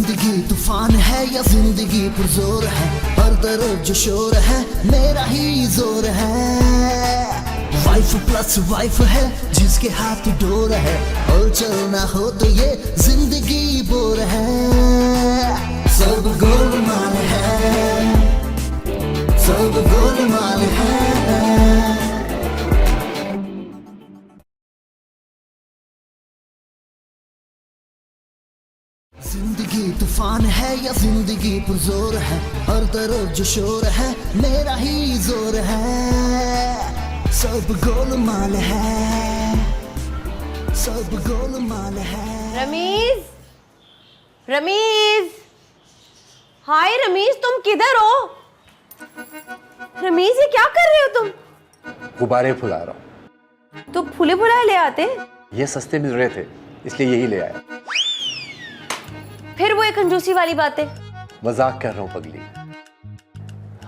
जिंदगी तूफान है या जिंदगी पुरजोर है, हर तरफ जो शोर है मेरा ही जोर है। वाइफ प्लस वाइफ है जिसके हाथ डोर है, और चलना हो तो ये जिंदगी बोर है। सब गोलमाल है, सब गोलमाल है। जिंदगी तूफान है या जिंदगी पुरजोर है, हर तरफ जो शोर है मेरा ही जोर है। सब गोलमाल है, सब गोलमाल है। रमीज, रमीज, हाय रमीज, तुम किधर हो? रमीज ये क्या कर रहे हो तुम? गुब्बारे फुला रहा हूँ। तो फूले फुलाए ले आते। ये सस्ते मिल रहे थे इसलिए यही ले आया। फिर वो एक कंजूसी वाली बातें। मजाक कर रहा हूँ पगली,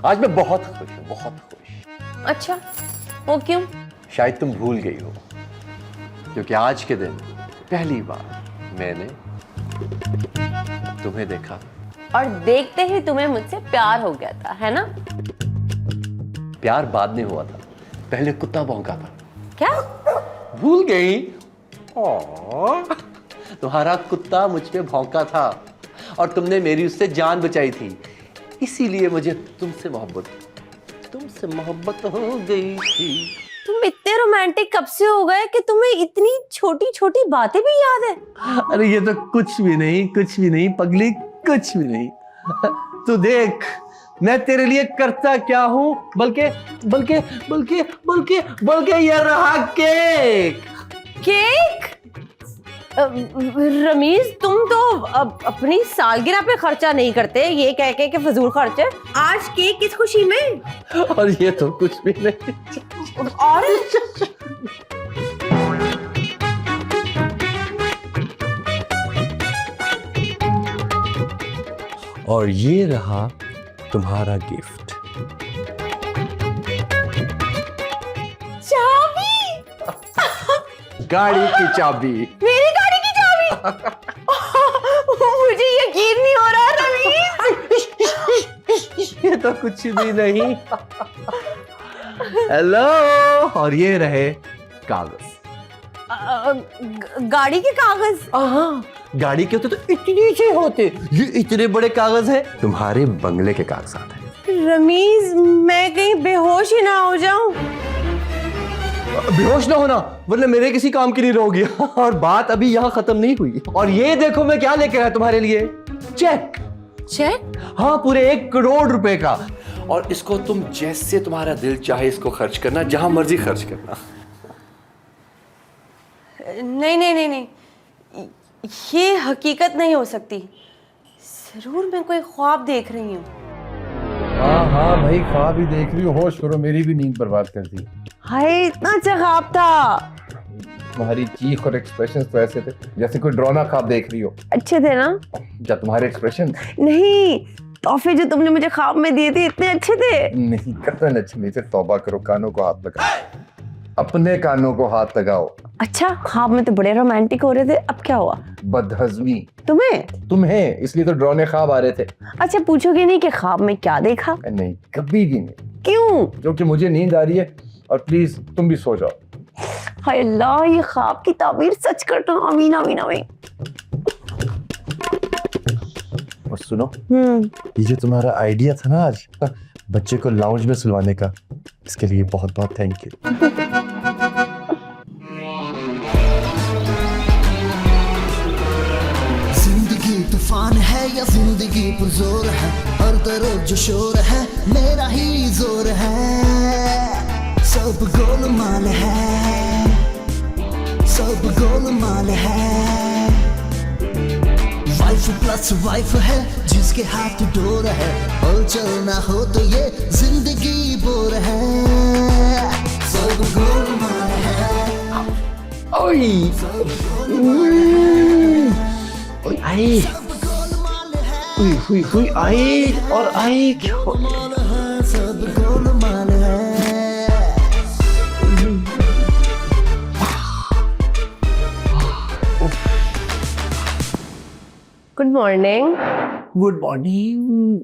आज मैं बहुत खुश हूँ, बहुत खुश। अच्छा, वो क्यों? शायद तुम भूल गई हो, क्योंकि आज के दिन पहली बार मैंने तुम्हें देखा और देखते ही तुम्हें मुझसे प्यार हो गया था, है ना? प्यार बाद में हुआ था, पहले कुत्ता भौंका था। क्या? भूल गई? तुम्हारा कुत्ता मुझ पे भौंका था और तुमने मेरी उससे जान बचाई थी, इसीलिए मुझे तुमसे मोहब्बत हो गई थी। तुम इतने रोमांटिक कब से हो गए कि तुम्हें इतनी छोटी छोटी बातें भी याद है? अरे ये तो कुछ भी नहीं पगली, कुछ भी नहीं। तू देख मैं तेरे लिए करता क्या हूँ, बल्कि बल्कि बल्कि बल्कि बल्कि ये रहा केक। केक? रमीज, तुम तो अपनी सालगिरह पे खर्चा नहीं करते, ये कह के कि फजूल खर्च है। आज केक किस खुशी में? और ये तो कुछ भी नहीं। और और ये रहा तुम्हारा गिफ्ट। चाबी? गाड़ी की चाबी। मेरी गाड़ी की चाबी? मुझे यकीन नहीं हो रहा रमीज। ये तो कुछ भी नहीं। हेलो। और ये रहे कागज। गाड़ी के कागज? हाँ, गाड़ी के होते तो इतने से होते, ये इतने बड़े कागज है, तुम्हारे बंगले के कागजात हैं। रमीज, मैं कहीं बेहोश ही ना हो जाऊं। बेहोश ना होना, वरना मेरे किसी काम की नहीं रहोगी। और बात अभी यहाँ खत्म नहीं हुई। और ये देखो मैं क्या लेके आया तुम्हारे लिए, चेक। चेक? हाँ, पूरे 1 करोड़ रुपए का। और इसको तुम जैसे तुम्हारा दिल चाहे इसको खर्च करना, जहां मर्जी खर्च करना। नहीं नहीं नहीं नहीं, ये हकीकत नहीं हो सकती। जरूर मैं कोई ख्वाब देख रही हूँ। हाँ भाई, ख्वाब ही देख रही हो, होश करो, मेरी भी नींद बर्बाद कर दी। हाय, इतना अच्छा ख्वाब था। तुम्हारी चीख और एक्सप्रेशंस तो ऐसे थे जैसे कोई ड्रामा ख्वाब देख रही हो। अच्छे थे ना? क्या तुम्हारे एक्सप्रेशन? नहीं, तोहफे जो तुमने मुझे ख्वाब में दिए थे इतने अच्छे थे। नहीं, कतई अच्छे नहीं थे। तौबा करो, कानों को हाथ लगाओ, अपने कानों को हाथ लगाओ। अच्छा, ख्वाब में तो बड़े रोमांटिक हो रहे थे, अब क्या हुआ? बदहजमी। तुम्हें? इसलिए तो डरावने ख्वाब आ रहे थे। अच्छा, पूछोगे नहीं कि ख्वाब में क्या देखा? नहीं, कभी भी नहीं। क्यों? क्योंकि मुझे नींद आ रही है और प्लीज तुम भी सो जाओ। हाय अल्लाह, ये ख्वाब की ताबीर सच करता हूँ। आमीन आमीन आमीन। और सुनो, ये जो तुम्हारा आइडिया था ना आज बच्चे को लाउंज में सुलवाने का, इसके लिए बहुत बहुत थैंक यू। जिंदगी तूफान है या जिंदगी पुरजोर है, हर तरफ जो शोर है मेरा ही जोर है। सब गोलमाल है, सब गोलमाल है। वाइफ प्लस वाइफ है जिसके हाथ डोर है, और चलना हो तो ये जिंदगी बोर है। सब गोलमाल है। ओए आई, सब गोलमाल है। हुई हुई हुई आई और आई। सब गोलमाल है। Good morning. Good morning.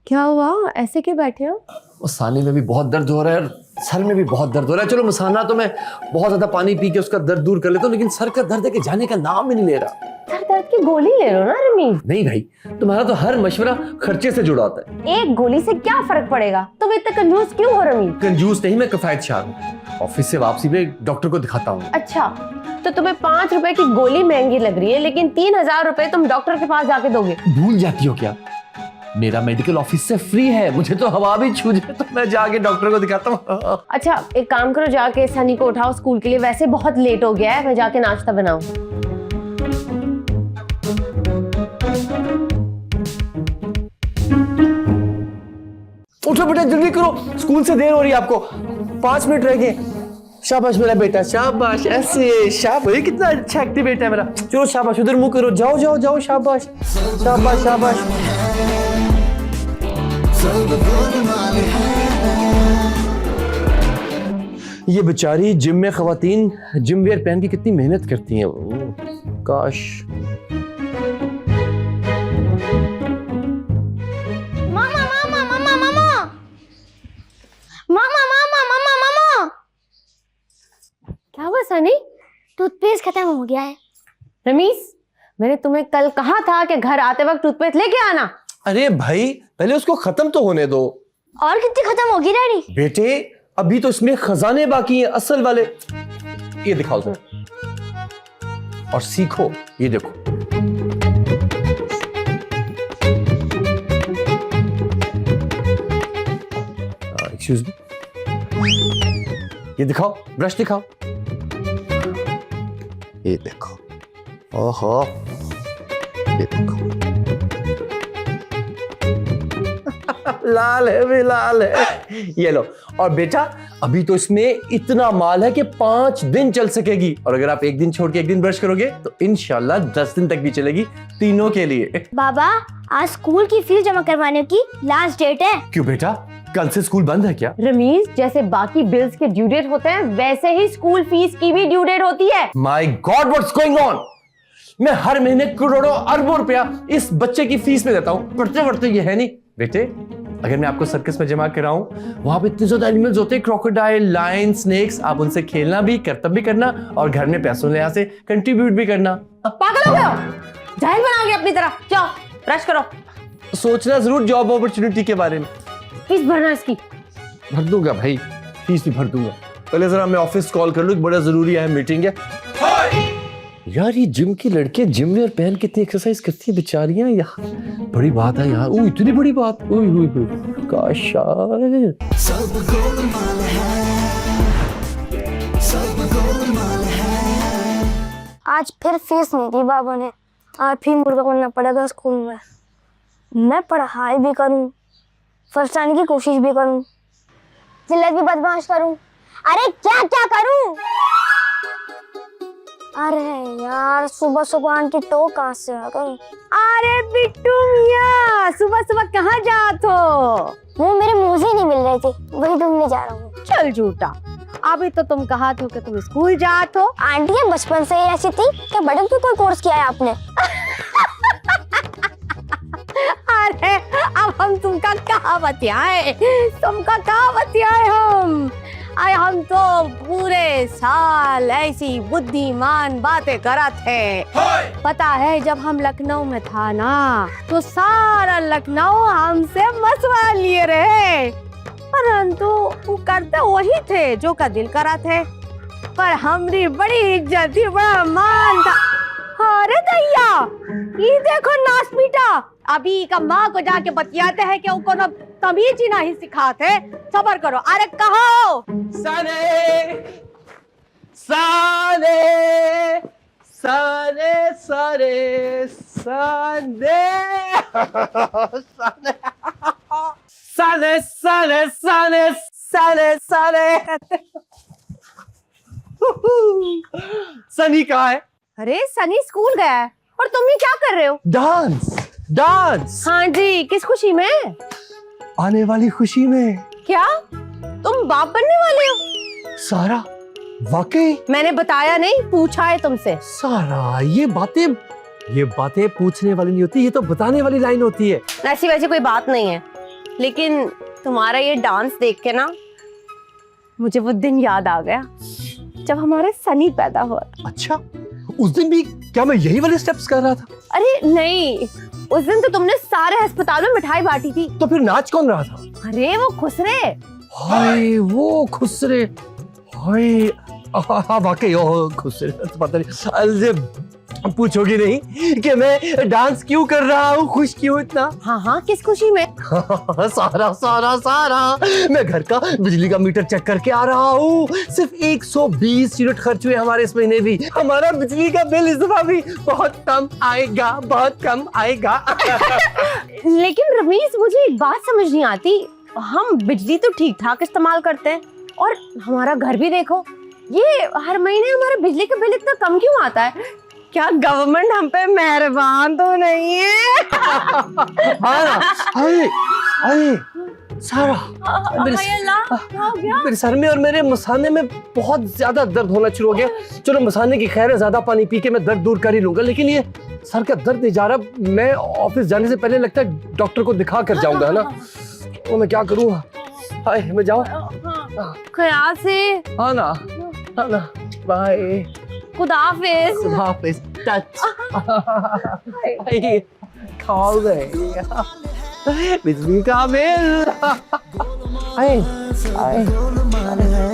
क्या हुआ, ऐसे क्यों बैठे हो? मसाने में भी बहुत दर्द हो रहा है, सर में भी बहुत दर्द हो रहा है। चलो मसाना तो मैं बहुत ज्यादा पानी पी के उसका दर्द दूर कर लेता हूँ, लेकिन सर का दर्द है कि जाने का नाम ही नहीं ले रहा। सर दर्द की गोली ले लो ना रमीज। नहीं भाई, तुम्हारा तो हर मशवरा खर्चे से जुड़ा होता है। एक गोली से क्या फर्क पड़ेगा? तुम इतना कंजूस क्यों हो रमीज? कंजूस नहीं, मैं किफायत शाह हूँ। ऑफिस से वापसी में डॉक्टर को दिखाता हूँ। अच्छा, तो तुम्हें 5 रुपए की गोली महंगी लग रही है, लेकिन 3000 रुपए तुम डॉक्टर के पास जाके दोगे। भूल जाती हो क्या, मेरा मेडिकल ऑफिस से फ्री है। मुझे तो हवा भी छू जाए तो मैं जाके डॉक्टर को दिखाता हूँ। अच्छा, एक काम करो, जाके सनी को उठाओ स्कूल के लिए, वैसे बहुत लेट हो गया है, मैं जाके नाश्ता बनाऊं। उठो बेटा, जल्दी करो, स्कूल से देर हो रही है आपको। 5 मिनट रह गए। शाबाश मेरा बेटा, शाबाश, ऐसे शाबाश। कितना अच्छा एक्टिव बेटा है मेरा। चलो शाबाश, उधर मुंह करो, जाओ जाओ जाओ, शाबाश शाबाश शाबाश। ये बेचारी जिम में खवातीन जिम वेयर पहन के कितनी मेहनत करती हैं। काश। मामा मामा मामा मामा मामा मामा मामा मामा, क्या हुआ सनी? टूथपेस्ट खत्म हो गया है। रमीज, मैंने तुम्हें कल कहा था कि घर आते वक्त टूथपेस्ट लेके आना। अरे भाई, पहले उसको खत्म तो होने दो। और कितनी खत्म होगी डैडी? बेटे, अभी तो इसमें खजाने बाकी हैं, असल वाले। ये दिखाओ जरा और सीखो। ये देखो, एक्सक्यूज मी, ये दिखाओ, ब्रश दिखाओ। ये देखो, ओहो, ये देखो। लाल है भी लाल है। ये लो। और बेटा, अभी तो इसमें इतना माल है कि 5 दिन चल सकेगी, और अगर आप एक दिन छोड़ के एक दिन ब्रश करोगे तो इंशाल्लाह 10 दिन तक भी चलेगी, तीनों के लिए। बाबा, आज स्कूल की फीस जमा करवाने की लास्ट डेट है। क्यों बेटा, कल से स्कूल बंद है क्या? रमीज, जैसे बाकी बिल्स के ड्यू डेट होते हैं, वैसे ही स्कूल फीस की भी ड्यू डेट होती है। My God, what's going on? मैं हर महीने करोड़ों अरबों रुपया इस बच्चे की फीस में देता हूँ, पढ़ते पढ़ते ये है नहीं। बेटे, अगर मैं आपको सर्कस में जमा कराऊं, वहां पे इतने ज्यादा एनिमल्स होते हैं, क्रोकोडाइल, लायन, स्नेक्स, आप उनसे खेलना भी, करतब भी करना, और घर में पैसों ले से कंट्रीब्यूट भी करना। पागल हो गए हो? जाहिल बना गया अपनी तरह। जाओ ब्रश करो। सोचना जरूर जॉब अपॉर्चुनिटी के बारे में। फीस भरना इसकी। भर दूंगा भाई, फीस भी भर दूंगा। पहले जरा मैं ऑफिस कॉल कर लूं, बड़ा जरूरी है, मीटिंग है। यार, ये जिम की लड़के जिम वेयर पहन के इतनी एक्सरसाइज करती है बेचारियां यार, बड़ी बात है यार। ओ, इतनी बड़ी बात। ओए ओए ओए, काश। सब गोलमाल है, सब गोलमाल है। आज फिर फीस नहीं दी बाबा ने। आज फिर मुर्गा बनना पड़ेगा स्कूल में। मैं पढ़ाई भी करूं, फर्स्ट आने की कोशिश भी करूं, जिल्लत भी बदमाश करूं, अरे क्या क्या करूं। अरे यार, सुबह सुबह आंटी तो कहाँ से आ गई? अरे बिट्टू मियाँ, सुबह सुबह कहाँ जात हो? वो मेरे मुंह से नहीं मिल रही थी, वही ढूंढने जा रहा हूँ। चल झूठा, अभी तो तुम कहा थे कि तुम स्कूल जात हो। आंटी ये बचपन से ही ऐसी थी कि बड़े भी कोई कोर्स किया है आपने? अरे अब हम तुमका कहाँ बतियाए, तुमका कहाँ बतियाए हम। अरे हम तो पूरे साल ऐसी बुद्धिमान बातें करा थे। पता है, जब हम लखनऊ में था ना, तो सारा लखनऊ हमसे मसवा लिए रहे, परंतु वो करते वही थे जो का दिल करा थे। पर हमारी बड़ी इज्जत थी, बड़ा मान था। अरे दैया, ये देखो नासपीटा, अभी का माँ को जाके बतियाते हैं कि उनको ना तमीज ही नहीं सिखाते। सबर करो। अरे कहो सारे सारे सारे सारे सारे सारे सारे सारे सारे सारे। सनी कहाँ है? अरे सनी स्कूल गया है, और तुम ये क्या कर रहे हो? Dance dance. हाँ जी, किस खुशी में? आने वाली खुशी में। क्या तुम बाप बनने वाले हो? सारा, वाकई? मैंने बताया नहीं, पूछा है तुमसे। सारा, ये बातें ये बातें पूछने वाली नहीं होती, ये तो बताने वाली लाइन होती है। ऐसी वैसी कोई बात नहीं है, लेकिन तुम्हारा ये डांस देख के ना मुझे वो दिन याद आ गया जब हमारे सनी पैदा हुआ। अच्छा, उस दिन भी क्या मैं यही वाले स्टेप्स कर रहा था? अरे नहीं, उस दिन तो तुमने सारे अस्पताल में मिठाई बांटी थी। तो फिर नाच कौन रहा था? अरे वो खुसरे। हाय वो खुसरे, हाय वाकई ओ खुसरे। पता नहीं, अरे पूछोगी नहीं कि मैं डांस क्यों कर रहा हूँ, खुश क्यों इतना? हाँ हाँ, किस खुशी में? सारा मैं घर का बिजली का मीटर चेक करके आ रहा हूँ। सिर्फ 120 यूनिट खर्च हुए हमारे इस महीने भी। हमारा बिजली का बिल इस दफा भी बहुत कम आएगा, बहुत कम आएगा। लेकिन रमीज, मुझे एक बात समझ नहीं आती, हम बिजली तो ठीक ठाक इस्तेमाल करते हैं और हमारा घर भी देखो, ये हर महीने हमारा बिजली का बिल इतना कम क्यों आता है? क्या गवर्नमेंट हम पे मेहरबान तो नहीं है? हाँ ना, अरे सारा मेरे सर में और मेरे मसाने में बहुत ज्यादा दर्द होना शुरू हो गया। चलो मसाने की खैर है, ज्यादा पानी पी के मैं दर्द दूर कर ही लूंगा, लेकिन ये सर का दर्द नहीं जा रहा। मैं ऑफिस जाने से पहले लगता है डॉक्टर को दिखा कर जाऊंगा, है ना? तो मैं क्या करूँ? हाय, मैं जाऊँ? ख्याल से। हाँ ना, बाय, खुदा हाफिज। खुदा हाफिज। टच कॉल गए बिजली का बिल। आए आए गोलमाल है।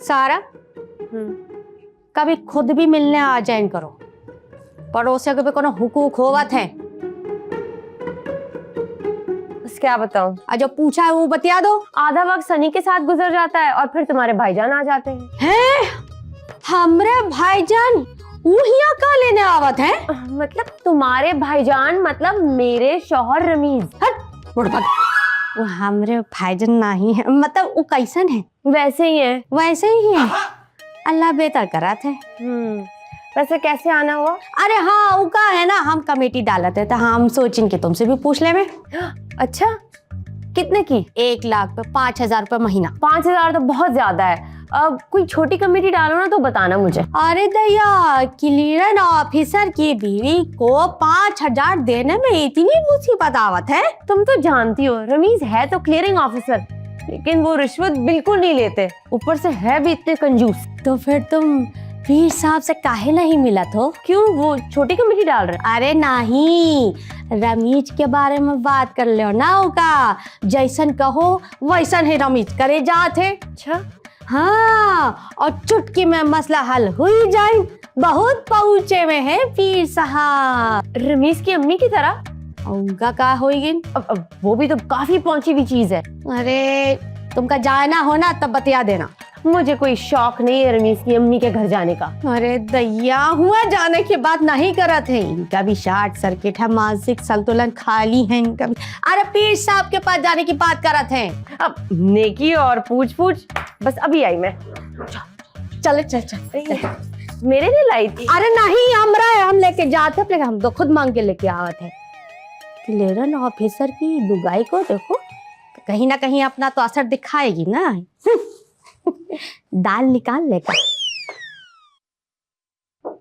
सारा, कभी खुद भी मिलने आ जाइन करो, पड़ोसियों के भी कोनो हुकूक होवत है। क्या बताऊं? जो पूछा है वो बतिया दो। आधा वक्त सनी के साथ गुजर जाता है और फिर तुम्हारे भाईजान आ जाते हैं। हमरे भाईजान वहिया का लेने आवत है? मतलब तुम्हारे भाईजान मतलब मेरे शौहर रमीज। वो हमरे भाईजान नहीं है, मतलब वो कैसन है? वैसे ही है। वैसे ही है, अल्लाह बेहतर करा थे। वैसे कैसे आना हुआ? अरे हाँ, वो का है ना, हम कमेटी डालत है तो हम सोचें कि तुमसे भी पूछ ले में। अच्छा, कितने की? 1 लाख पे 5,000 रुपए महीना। 5,000 तो बहुत ज्यादा है। अब कोई छोटी कमेटी डालो ना तो बताना मुझे। अरे दया, क्लियरेंस ऑफिसर की बीवी को 5,000 देने में इतनी मुसीबत आवत है? तुम तो जानती हो रमीज है तो क्लियरिंग ऑफिसर, लेकिन वो रिश्वत बिल्कुल नहीं लेते, ऊपर से है भी इतने कंजूस। तो फिर तुम पीर साहब से काहे नहीं मिला तो? क्यों, वो छोटी कमेटी डाल रहे? अरे नहीं, रमीज के बारे में बात कर लो ना, का जैसन कहो वैसन ही रमीज करे जाते। अच्छा हाँ, और चुटकी में मसला हल हुई जाए। बहुत पहुंचे में है पीर साहब, रमीज की अम्मी की तरह। उनका क्या होगी? अब वो भी तो काफी पहुंची हुई चीज है। अरे तुमका जाना हो ना तब बतिया देना। मुझे कोई शौक नहीं है रमीज की अम्मी के घर जाने का। अरे दैया, हुआ जाने की बात नहीं करत है, इनका भी शॉर्ट सर्किट है, मानसिक संतुलन खाली है इनका भी। अरे पीर साहब के पास जाने की बात करत है। अब नेकी और पूछ बस अभी आई मैं। चल मेरे लिए लाई थी? अरे नहीं, हम लेके जाते, लेकिन हम तो खुद मांग के लेके आवत है। क्लियरेंस ऑफिसर की लुगाई को देखो, कहीं ना कहीं अपना तो असर दिखाएगी ना। दाल निकाल लेकर।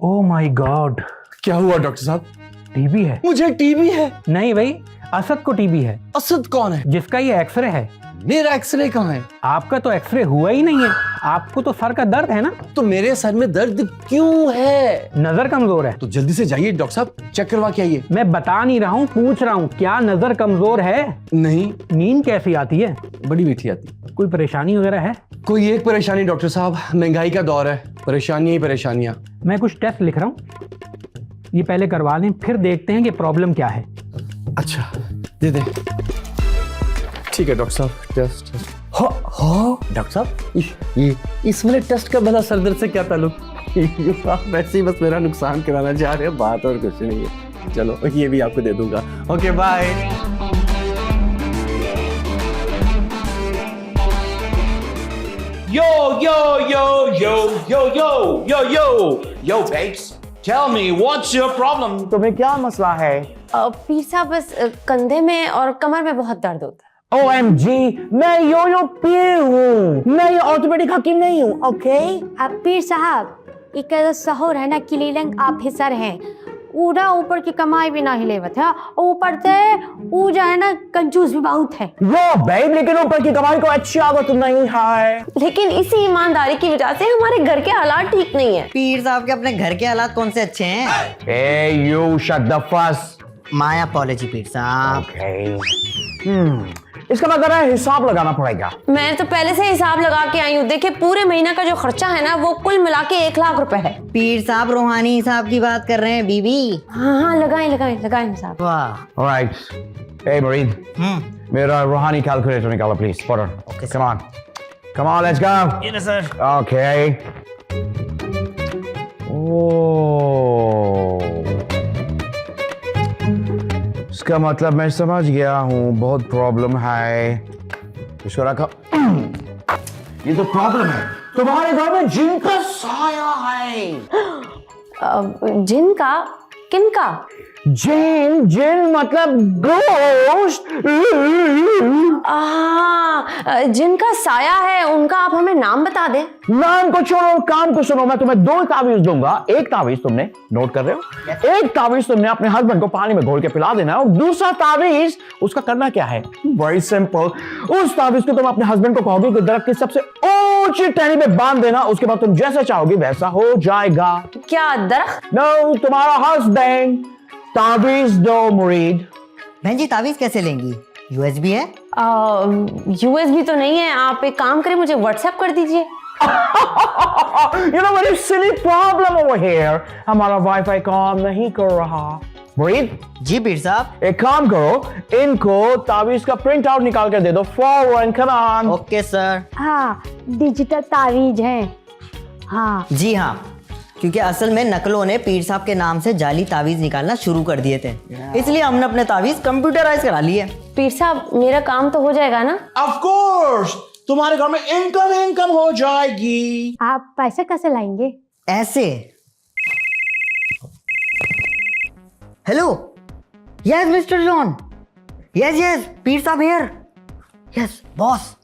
ओह माय गॉड, क्या हुआ डॉक्टर साहब? टीबी है। मुझे टीबी है? नहीं भाई, असद को टीबी है। असद कौन है? जिसका ये एक्सरे है। मेरा एक्सरे कहाँ है? आपका तो एक्सरे हुआ ही नहीं है, आपको तो सर का दर्द है ना। तो मेरे सर में दर्द क्यों है? नजर कमजोर है। तो जल्दी से जाइए डॉक्टर साहब, चेक करवा के आइए। मैं बता नहीं रहा हूँ, पूछ रहा हूँ, क्या नजर कमजोर है? नहीं। नींद कैसी आती है? बड़ी मीठी आती। कोई परेशानी वगैरह है? कोई एक परेशानी डॉक्टर साहब, महंगाई का दौर है, परेशानियां ही परेशानियां। मैं कुछ टेस्ट लिख रहा हूँ, ये पहले करवा लें, फिर देखते हैं कि प्रॉब्लम क्या है। अच्छा दे दे। ठीक है डॉक्टर साहब, टेस्ट। हाँ डॉक्टर साहब, इस वाले टेस्ट का भला सर दर्द से क्या ताल्लुक? आप वैसे ही बस मेरा नुकसान कराना चाह रहे हैं, बात और कुछ नहीं है। चलो ये भी आपको दे दूंगा। Okay bye. Yo, yo, yo, yo, yo, yo, yo, yo, yo, babes. Tell me, what's your problem? तुम्हें क्या मसला है? पीर साहब बस कंधे में और कमर में बहुत दर्द होता है। OMG, मैं यो पीर हूँ, मैं ये ऑर्थोपेडिक हकीम नहीं हूँ, ओके? अब पीर साहब एक सहूर है ना किलीलंग ऑफिसर हैं, उड़ा ऊपर की कमाई भी ना हिलेवत है, ऊपर से वो जो है ना कंजूस भी बहुत है। वो बेब, लेकिन ऊपर की कमाई को अच्छी आदत नहीं है। लेकिन इसी ईमानदारी की वजह से हमारे घर के हालात ठीक नहीं है। पीर साहब के अपने घर के हालात कौन से अच्छे हैं? Hey, you shut the fuss. My apology पीर साहब। Okay. इसका मतलब है हिसाब लगाना पड़ेगा। मैं तो पहले से हिसाब लगा के आई हूँ। देखिए पूरे महीना का जो खर्चा है ना वो कुल मिला के 1 लाख रुपए है। पीर साहब रूहानी हिसाब की बात कर रहे हैं बीबी। हाँ लगाएं हिसाब। वाह। Alright. Hey, Marid. मेरा रूहानी कैलकुलेटर निकालो please. Further. Okay, Come on. Come on, let's go. Yes, sir. Okay. Oh. इसका मतलब मैं समझ गया हूँ, बहुत प्रॉब्लम है। इसको रखो। ये तो प्रॉब्लम है, तुम्हारे घर में जिन का साया है। जिन का? किनका? जिन मतलब घोस्ट। जिनका साया है उनका आप हमें नाम बता दें। नाम को छोड़ो, काम को सुनो। मैं तुम्हें 2 तावीज दूंगा। एक तावीज तुमने नोट कर रहे हो, एक तावीज तुमने अपने हस्बैंड को पानी में घोल के पिला देना है, और दूसरा तावीज उसका करना क्या है? Very simple. उस तावीज को तुम अपने हस्बैंड को कहोगे कि दरख्त की सबसे ऊंची टहनी पे बांध देना, उसके बाद तुम जैसा चाहोगे वैसा हो जाएगा। क्या दरख्त? नो, तुम्हारा हस्बैंड। तावीज दो मुरीद। बहन जी तावीज कैसे लेंगी? USB है? USB तो नहीं है। आप एक काम करें, मुझे WhatsApp कर दीजिए। You know very silly problem over here. हमारा वाईफाई काम नहीं कर रहा। मुरीद जी पीर साहब। एक काम करो, इनको तावीज का प्रिंट आउट निकाल कर दे दो। Forward, come on. Okay sir. हाँ, डिजिटल तावीज है। हाँ जी हाँ, क्योंकि असल में नकलों ने पीर साहब के नाम से जाली तावीज निकालना शुरू कर दिए थे, इसलिए हमने अपने तावीज कंप्यूटराइज करा लिए। पीर साहब मेरा काम तो हो जाएगा ना? Of course, तुम्हारे घर में इनकम हो जाएगी। आप पैसे कैसे लाएंगे? ऐसे। Hello, yes mister John. Yes पीर साहब here. Yes boss,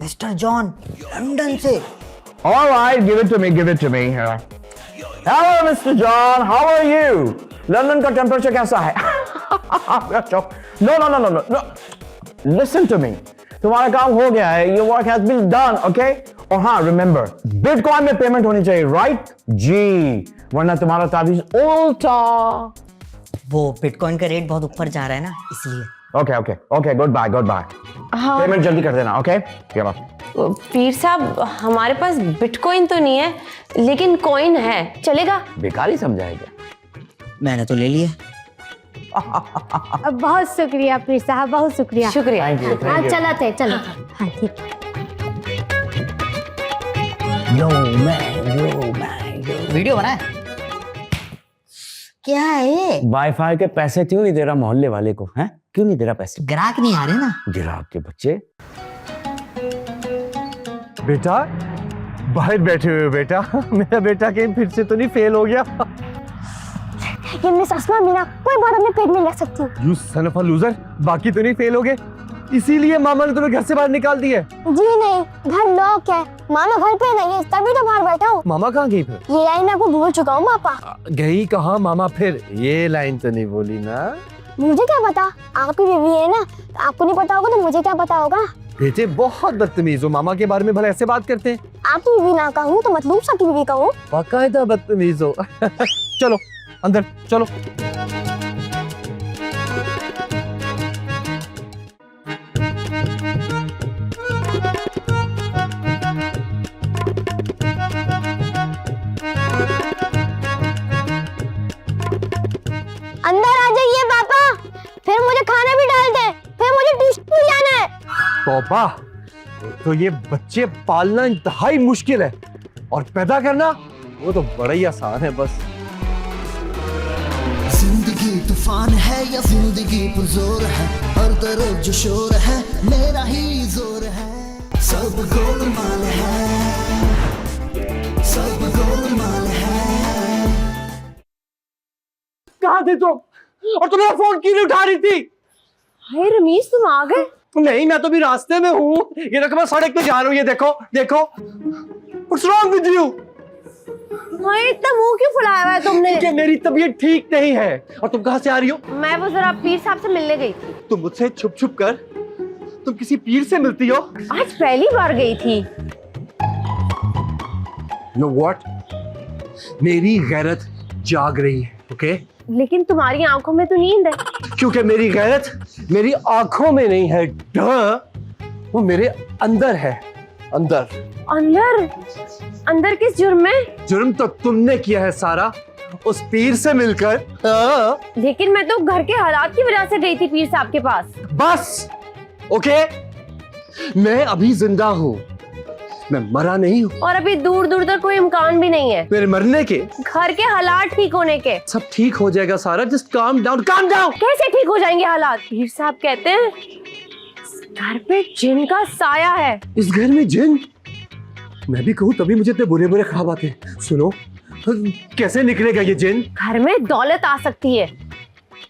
mister John London से। All right, give it to me. Hello, Mr. John. How are you? London का टेम्परेचर कैसा है? No. Listen to me. तुम्हारा काम हो गया है. Your work has been done, okay? और हाँ, remember, Bitcoin में पेमेंट होनी चाहिए, right? जी, वरना तुम्हारा तावीज उल्टा। वो बिटकॉइन का रेट बहुत ऊपर जा रहा है ना, इसलिए। Okay. Goodbye. हाँ पेमेंट जल्दी कर देना, okay? चलो। पीर साहब हमारे पास बिटकॉइन तो नहीं है, लेकिन कॉइन है, चलेगा? बेकारी समझाएगा। मैंने तो ले लिया। बहुत शुक्रिया पीर साहब, बहुत शुक्रिया। Thank you. हाँ चलो। हाँ ठीक। वीडियो बनाए? क्या है? वाईफाई के पैसे क्यों नहीं दे रहा मोहल्ले वाले को? हैं? क्यों नहीं दे रहा पैसे? ग्राहक नहीं आ रहे ना। ग्राहक के बच्चे। बेटा बाहर बैठे हुए हो बेटा। मेरा बेटा कहीं फिर से तो नहीं फेल हो गया? ये मिस अस्मा मीना कोई बात अपने पेट में ले सकती। You son of a loser, बाकी तो नहीं फेल हो गए, इसीलिए मामा ने तुम्हें घर से बाहर निकाल दिया? जी नहीं, घर लॉक है। मामा घर पे नहीं है, तभी तो बाहर बैठा हूँ। मामा कहाँ गई फिर? ये लाइन आपको भूल चुका हूँ पापा। गई कहाँ मामा फिर? ये लाइन तो नहीं बोली ना? मुझे क्या पता, आपकी बीवी है ना, तो आपको नहीं पता होगा तो मुझे क्या पता होगा। बेटे बहुत बदतमीज हो, मामा के बारे में भला ऐसे बात करते हैं? आपकी बीवी ना कहूँ तो मतलब सबकी बीवी कहूँ। बाकायदा बदतमीज हो। चलो अंदर चलो। अंदर आ जाइए पापा, फिर मुझे खाना भी डाल दे, फिर मुझे ट्यूशन भी जाना है। पापा तो ये बच्चे पालना इंतहाई मुश्किल है और पैदा करना वो तो बड़ा ही आसान है। बस जिंदगी तूफान है या जिंदगी पुरजोर है, हर तरफ जो शोर है मेरा ही जोर है। सब गोलमाल है, सब गोलमाल है। कहाँ थे तुम? और तुम मेरा फोन क्यों नहीं उठा रही थी? हाय रमीज, तुम आ गए? नहीं, मैं तो भी रास्ते में हूँ। ये देखो मैं सड़क पे जा रहा हूँ, ये देखो देखो। What's wrong with you? हाय, इतना मुंह क्यों फुलाया हुआ है तुमने? कि मेरी तबीयत ठीक नहीं है। और तुम कहाँ से आ रही हो? मैं वो जरा पीर साहब से मिलने गई थी। तुम मुझसे छुप छुप कर तुम किसी पीर से मिलती हो? आज पहली बार गई थी। You know what? मेरी गैरत जाग रही है, ओके? लेकिन तुम्हारी आंखों में तो नींद है। क्योंकि मेरी गैरत मेरी आंखों में नहीं है, वो मेरे अंदर है। अंदर अंदर? अंदर किस जुर्म में? जुर्म तो तुमने किया है सारा, उस पीर से मिलकर। हाँ। लेकिन मैं तो घर के हालात की वजह से गई थी पीर साहब के पास। बस, ओके? मैं अभी जिंदा हूँ, मैं मरा नहीं हूँ। और अभी दूर दूर तक कोई इम्कान भी नहीं है मेरे मरने के। घर के हालात ठीक होने के। सब ठीक हो जाएगा सारा, just calm down, calm down. कैसे ठीक हो जाएंगे हालात? पीर साहब कहते हैं घर पे जिन का साया है। इस घर में जिन? मैं भी कहूँ तभी मुझे इतने बुरे बुरे ख्वाब आते। सुनो, कैसे निकलेगा ये जिन? घर में दौलत आ सकती है,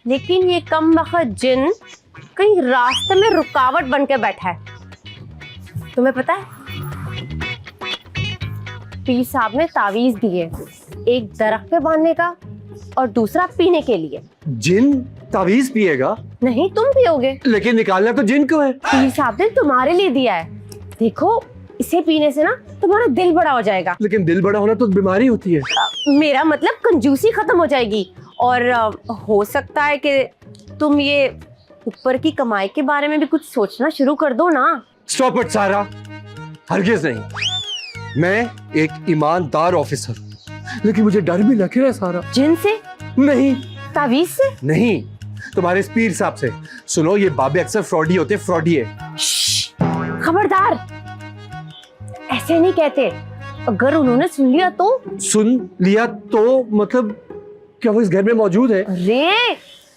लेकिन ये कम वक्त जिन कहीं रास्ते में रुकावट बन के बैठा है। तुम्हें पता है, पीर साहब ने तावीज दिए, एक दरख्त पे बांधने का और दूसरा पीने के लिए। जिन तावीज पिएगा? नहीं, तुम पियोगे। लेकिन निकालना तो जिन को है। पीर साहब ने तुम्हारे लिए दिया है। देखो, इसे पीने से ना तुम्हारा दिल बड़ा हो जाएगा। लेकिन दिल बड़ा होना तो बीमारी होती है। मेरा मतलब कंजूसी खत्म हो जाएगी, और हो सकता है कि तुम ये ऊपर की कमाई के बारे में भी कुछ सोचना शुरू कर दो ना। स्टॉप इट सारा, हरगिज नहीं। मैं एक ईमानदार ऑफिसर हूँ, लेकिन मुझे डर भी लग रहा है सारा। जिन से? नहीं तावीज से? नहीं, तुम्हारे इस पीर साहब से। सुनो, ये बाबे अक्सर फ्रॉडी होते, फ्रॉडी है। खबरदार, ऐसे नहीं कहते। अगर उन्होंने सुन लिया तो? सुन लिया तो मतलब क्या वो इस घर में मौजूद है? अरे,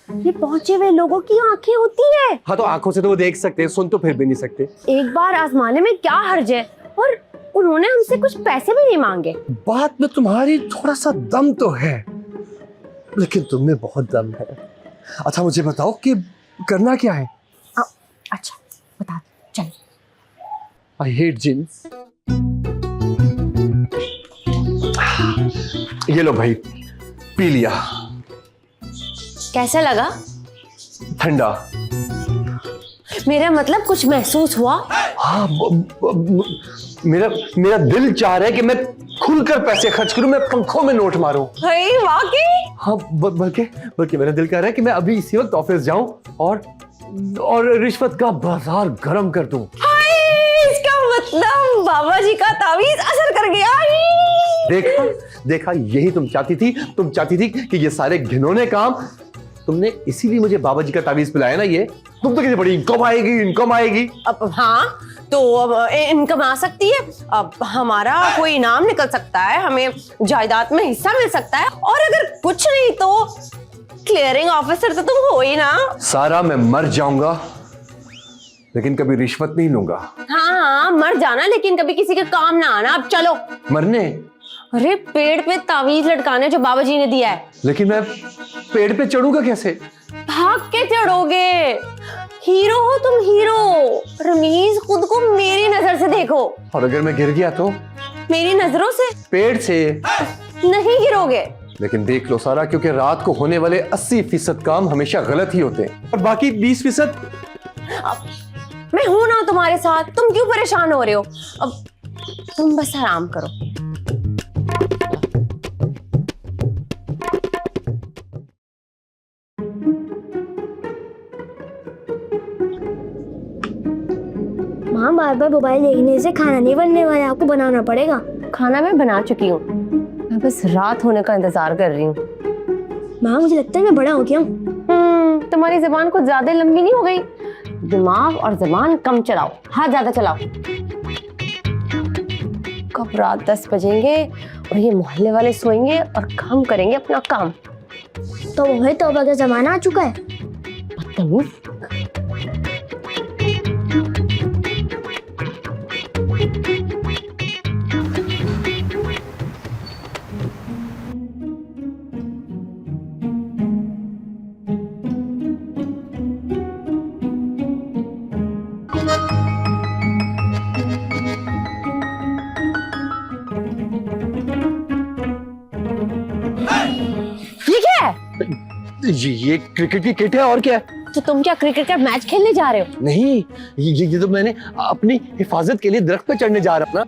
ये पहुंचे हुए लोगों की आंखें होती है। हाँ, तो आंखों से तो वो देख सकते हैं, सुन तो फिर भी नहीं सकते। एक बार आजमाने में क्या हर्ज है? और उन्होंने हमसे कुछ पैसे भी नहीं मांगे। बात में तुम्हारी थोड़ा सा दम तो है, लेकिन तुम में बहुत दम है। अच्छा, मुझे बताओ कि करना क्या है? अच्छा बता, चल। आई हेट जिन। ये लो भाई, पी लिया। कैसा लगा? ठंडा। मेरा मतलब कुछ महसूस हुआ? हाँ, मेरा मेरा दिल चाह रहा है कि मैं खुलकर पैसे खर्च करूं, मैं पंखों में नोट मारूं। वाकई? हाँ, बल्कि मेरा दिल कह रहा है कि मैं अभी इसी वक्त ऑफिस जाऊं और रिश्वत का बाजार गर्म कर दूं। इसका मतलब बाबा जी का तावीज असर कर गया। देखा, यही तुम चाहती थी। तुम चाहती थी कि ये सारे घिनौने काम, तुमने इसीलिए मुझे बाबा जी का तावीज पिलाया ना। ये तुम तो किसी बड़ी इनकम आएगी। अब हाँ, तो अब इनकम आ सकती है। अब हमारा कोई इनाम निकल सकता है, हमें जायदाद में हिस्सा मिल सकता है, और अगर कुछ नहीं तो क्लियरिंग ऑफिसर तो तुम हो ही ना। सारा, मैं मर जाऊंगा लेकिन कभी रिश्वत नहीं लूंगा। हाँ, मर जाना, लेकिन कभी किसी के काम ना आना। अब चलो। मरने? अरे, पेड़ पे तावीज लटकाने जो बाबा जी ने दिया है। लेकिन मैं पेड़ पे चढ़ूंगा कैसे? भाग के चढ़ोगे। हीरो हो तुम, हीरो। रमीज, खुद को मेरी नजर से देखो। और अगर मैं गिर गया तो? मेरी नजरों से? पेड़ से नहीं गिरोगे। लेकिन देख लो सारा, क्योंकि रात को होने वाले 80% काम हमेशा गलत ही होते हैं, और बाकी 20%। मैं हूं ना तुम्हारे साथ, तुम क्यों परेशान हो रहे हो? अब तुम बस आराम करो। माँ, बार बार मोबाइल देखने से खाना नहीं बनने वाला, आपको बनाना पड़ेगा। खाना मैं बना चुकी हूँ, मैं बस रात होने का इंतजार कर रही हूँ। माँ, मुझे लगता है मैं बड़ा हो गया हूँ। तुम्हारी जुबान कुछ ज्यादा लंबी नहीं हो गई? दिमाग और जुबान कम चलाओ, हाथ ज्यादा चलाओ। कब रात 10 बजेंगे और ये मोहल्ले वाले सोएंगे और हम करेंगे अपना काम। तो वही तौबा का जमाना आ चुका है। बदतमीज। ये क्रिकेट की किट है और क्या है? तो तुम क्या क्रिकेट का मैच खेलने जा रहे हो? नहीं, ये तो मैंने अपनी हिफाजत के लिए दरख्त पे चढ़ने जा रहा ना।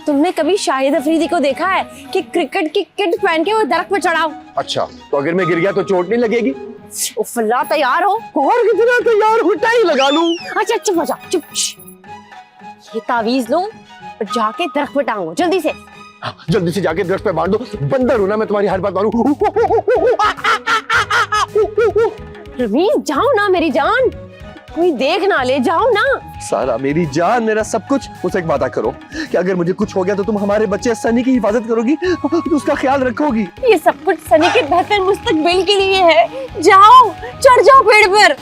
तुमने कभी शाहिद अफरीदी को देखा है कि क्रिकेट की किट पहन के वो दरख्त पे चढ़ाओ? अच्छा, तो अगर मैं गिर गया तो चोट नहीं लगेगी? उफला तैयार हो? और कितना तैयार हो, टाई लगा लूं। अच्छा चुप हो जा, चुप। ये तावीज लो और जाके दरख्त पे टांगो जल्दी से। जल्दी से जाके दरख्त पे बांध दो। बंदर हूं ना मैं, तुम्हारी हर बात मानूं। रमीज जाओ ना मेरी जान, कोई देख ना ले, जाओ ना। सारा मेरी जान, मेरा सब कुछ। मुझसे एक वादा करो कि अगर मुझे कुछ हो गया तो तुम हमारे बच्चे सनी की हिफाजत करोगी, तो उसका ख्याल रखोगी। ये सब कुछ सनी के बेहतर मुस्तकबिल के लिए है। जाओ, चढ़ जाओ पेड़ पर।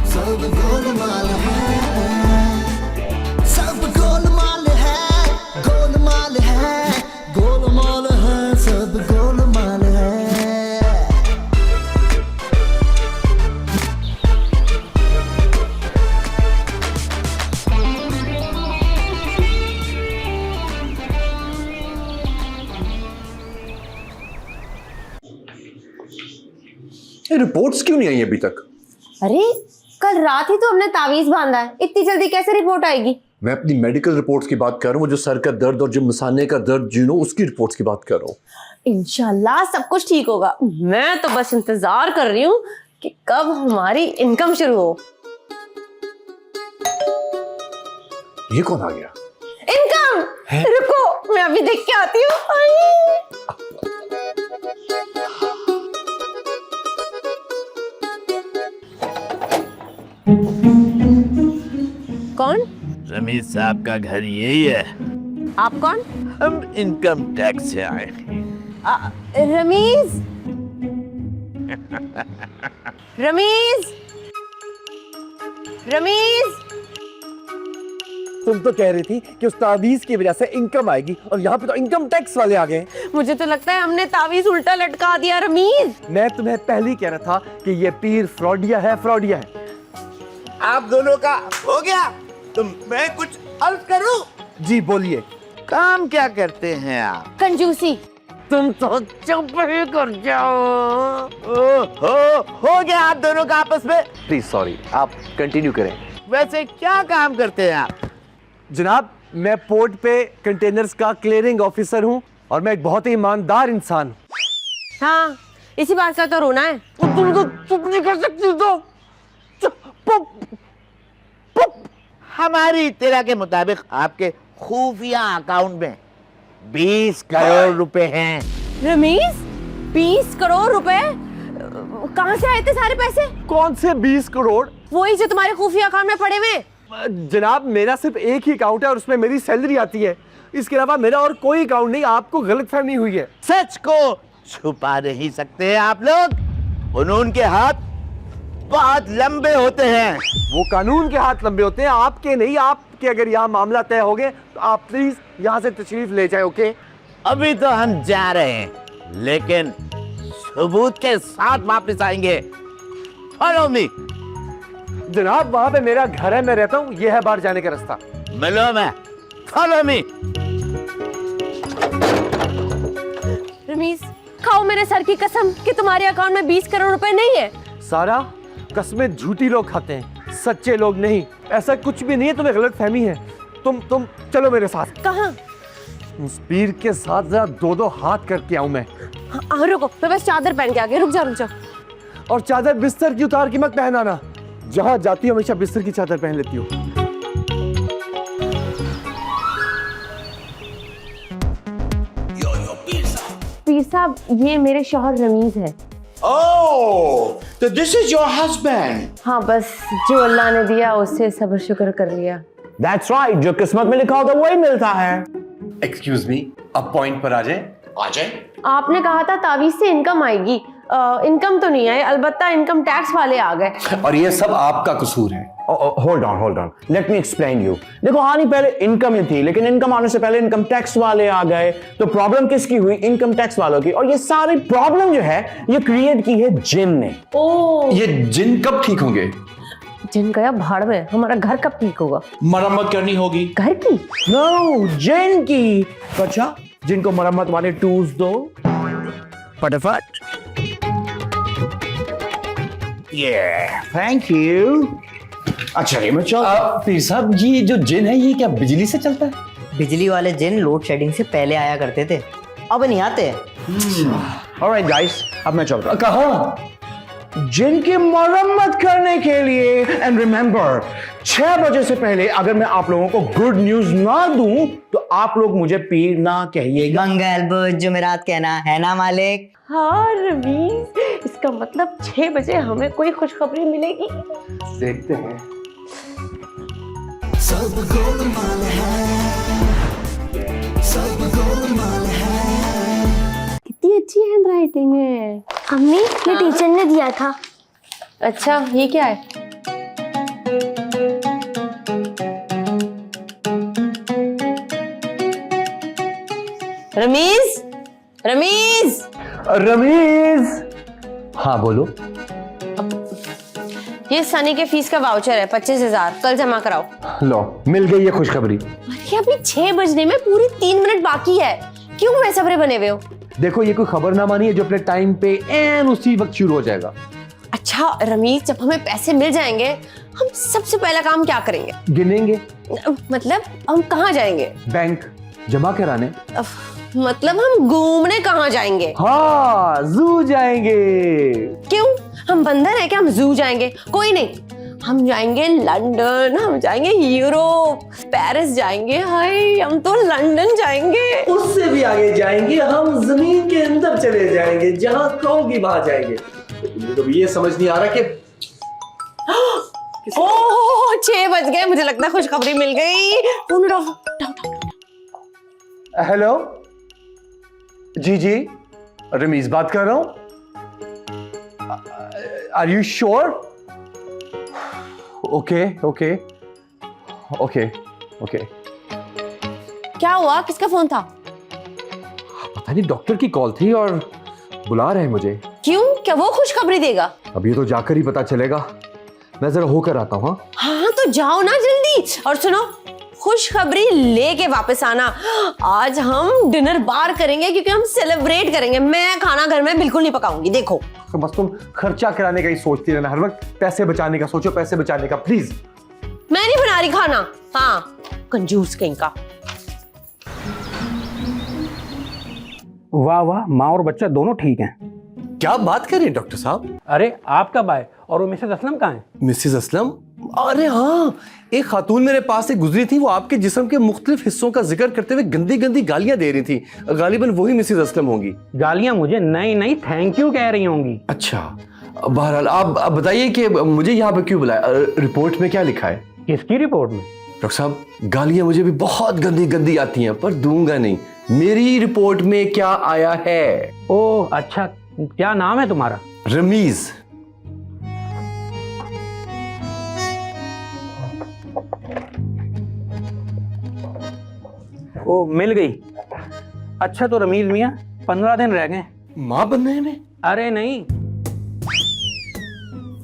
सब गोलमाल है, सब गोलमाल है, गोलमाल है, गोलमाल है, सब गोलमाल है। रिपोर्ट्स क्यों नहीं आई अभी तक? अरे कल रात ही तो हमने तावीज बांधा है, इतनी जल्दी कैसे रिपोर्ट आएगी? मैं अपनी मेडिकल रिपोर्ट्स की बात कर रहा हूँ, वो जो सर का दर्द और जो मसाने का दर्द उसकी रिपोर्ट्स की बात कर रहा हूँ। इंशाल्लाह सब कुछ ठीक होगा। मैं तो बस इंतजार कर रही हूँ कि कब हमारी इनकम शुरू हो। ये कौन आ गया? इनकम! रुको मैं अभी देख के आती हूँ। कौन? रमीज साहब का घर यही है। आप कौन? हम इनकम टैक्स से आए हैं। रमीज, रमीज, रमीज। तुम तो कह रही थी कि उस तावीज की वजह से इनकम आएगी, और यहाँ पे तो इनकम टैक्स वाले आ गए। मुझे तो लगता है हमने तावीज उल्टा लटका दिया। रमीज, मैं तुम्हें पहले ही कह रहा था कि ये पीर फ्रॉडिया है, फ्रॉडिया है। आप दोनों का हो गया, तो मैं कुछ अर्ज करूं? जी बोलिए। काम क्या करते हैं आप? कंजूसी। तुम तो चुप ही कर जाओ। हो गया आप दोनों का आपस में। प्लीज सॉरी, आप कंटिन्यू करें। वैसे क्या काम करते हैं आप? जनाब, मैं पोर्ट पे कंटेनर्स का क्लियरिंग ऑफिसर हूँ, और मैं एक बहुत ही ईमानदार इंसान हूँ। हाँ, इसी बात का तो रोना है। तुम तो चुप नहीं कर सकती तो। हमारी इत्तला के मुताबिक आपके खुफिया अकाउंट में 20 करोड़ रुपए हैं। रमीज, 20 करोड़ रुपए? कहाँ से आए थे सारे पैसे? कौन से 20 करोड़? वही जो तुम्हारे खुफिया अकाउंट में पड़े हुए। जनाब, मेरा सिर्फ एक ही अकाउंट है और उसमें मेरी सैलरी आती है। इसके अलावा मेरा और कोई अकाउंट नहीं। आपको गलतफहमी हुई है। सच को छुपा नहीं सकते आप लोग। कानून के हाथ बहुत लंबे होते हैं। वो कानून के हाथ लंबे होते हैं, आपके नहीं। आपके अगर यहाँ मामला तय हो गए तो आप प्लीज यहाँ से तशरीफ ले जाए। ओके, अभी तो हम जा रहे हैं, लेकिन सबूत के साथ वापस आएंगे। Follow me. जनाब, वहां पे मेरा घर है, मैं रहता हूँ। ये है बाहर जाने का रास्ता। मिलो मैं। Follow me. रमीज, खाओ मेरे सर की कसम कि तुम्हारे अकाउंट में 20 करोड़ रुपए नहीं है। सारा, कसमें झूठी लोग खाते हैं, सच्चे लोग नहीं। ऐसा कुछ भी नहीं है, तुम्हें गलतफहमी है। तुम चलो मेरे साथ। कहाँ? उस पीर के साथ जरा दो हाथ करके आऊं मैं। हाँ, रुको, मैं बस चादर पहन के आ गई। रुक जा। और चादर बिस्तर की उतार के मत पहनाना। जहां जाती हूं हमेशा बिस्तर की चादर पहन लेती हूँ। पीर साहब, ये मेरे शौहर रमीज है। Oh, so this is your husband. हाँ, बस जो अल्लाह ने दिया उससे सब्र शुक्र कर लिया। That's right, जो किस्मत में लिखा होता है वही मिलता है। एक्सक्यूज मी, अब पॉइंट पर आ जाए। आपने कहा था तावीज से इनकम आएगी। इनकम तो नहीं आई, अलबत्ता इनकम टैक्स वाले आ गए। और ये सब आपका कसूर है। Hold on, let me explain you. देखो, आनी पहले इनकम ही थी, लेकिन इनकम आने से पहले इनकम टैक्स वाले आ गए। तो प्रॉब्लम किसकी हुई? इनकम टैक्स वालों की। और ये सारी प्रॉब्लम जो है ये क्रिएट की है जिन ने। ये जिन कब ठीक होंगे? जिन गया भाड़ में, हमारा घर कब ठीक होगा? मरम्मत करनी होगी। घर की? नो, जिन की। अच्छा, जिनको मरम्मत वाले टूल्स दो फटाफट। Thank you. अच्छा ये मैं चल। पीर साहब ये जो जिन है ये क्या बिजली से चलता है? बिजली वाले जिन लोड शेडिंग से पहले आया करते थे, अब नहीं आते। ऑलराइट गाइस, अब मैं चलता हूं। कहाँ? जिनकी मरम्मत करने के लिए। एंड रिमेंबर, 6 बजे से पहले अगर मैं आप लोगों को गुड न्यूज ना दूं तो आप लोग मुझे पीर ना कहिएगा। मंगल बुध जुमेरात कहना है ना मालिक। हाँ रमीज, इसका मतलब 6 बजे हमें कोई खुशखबरी मिलेगी। देखते हैं। सब गोलमाल है, सब गोलमाल है। कितनी अच्छी हैंड राइटिंग है। अम्मी, ये टीचर ने दिया था। अच्छा ये क्या है? रमीज, रमीज, रमीज। हाँ बोलो। ये सनी के फीस का वाउचर है 25,000, कल जमा कराओ। लो मिल गई ये खुशखबरी। अरे अभी 6 बजने में पूरी 3 मिनट बाकी है, क्यों बेसब्रे बने हुए हो? देखो ये कोई खबरनामा नहीं है जो अपने टाइम पे एन उसी वक्त शुरू हो जाएगा। अच्छा रमीज, जब हमें पैसे मिल जाएंगे हम सबसे पहला काम क्या करेंगे? गिनेंगे। मतलब हम कहाँ जाएंगे? बैंक जमा कराने। मतलब हम घूमने कहाँ जाएंगे? हाँ जू जाएंगे। क्यों, हम बंदर हैं क्या हम जू जाएंगे? कोई नहीं, हम जाएंगे लंदन, हम जाएंगे यूरोप, पेरिस जाएंगे। हाय हम तो लंदन जाएंगे। उससे भी आगे जाएंगे, हम जमीन के अंदर चले जाएंगे, जहां कहोगी वहां जाएंगे। मुझे तो ये समझ नहीं आ रहा कि ओह 6 बज गए, मुझे लगता है खुशखबरी मिल गई। हेलो जी जी, रमीज बात कर रहा हूं। Are you sure? Okay okay okay okay. क्या हुआ, किसका फोन था? पता नहीं, डॉक्टर की कॉल थी और बुला रहे हैं मुझे। क्यों, क्या वो खुशखबरी देगा? अब ये तो जाकर ही पता चलेगा। मैं जरा होकर आता हूँ। हाँ तो जाओ ना जल्दी। और सुनो, खुशखबरी लेके वापस आना। आज हम डिनर बार करेंगे क्योंकि हम सेलिब्रेट करेंगे। मैं खाना घर में बिल्कुल नहीं पकाऊंगी। देखो तो बस तुम खर्चा कराने का ही सोचती रहना हर वक्त। पैसे बचाने का सोचो, पैसे बचाने का प्लीज। मैं नहीं बना रही खाना। हाँ कंजूस कहीं का। वाह वाह, माँ और बच्चा दोनों ठीक हैं। क्या बात कर रहे हैं डॉक्टर साहब? अरे आप कब आए और वो मिसेस असलम कहाँ हैं? मिसेस असलम? अरे हाँ, एक खातून मेरे पास से गुजरी थी। वो आपके जिस्म के मुख्तलिफ हिस्सों का जिक्र करते हुए गंदी गंदी गालियां दे रही थी। गालिबन वही मिसेस असलम होंगी। गालियां मुझे नहीं नहीं थैंक यू कह रही होंगी। अच्छा, बहरहाल आप बताइए कि मुझे यहाँ पे क्यों बुलाया? रिपोर्ट में क्या लिखा है? किसकी रिपोर्ट में? डॉक्टर साहब, गालियां मुझे भी बहुत गंदी गंदी आती हैं पर दूंगा नहीं। मेरी रिपोर्ट में क्या आया है? ओह अच्छा, क्या नाम है तुम्हारा? रमीज। ओ मिल गई। अच्छा तो रमीज मियाँ 15 दिन रह गए माँ बनने में? अरे नहीं,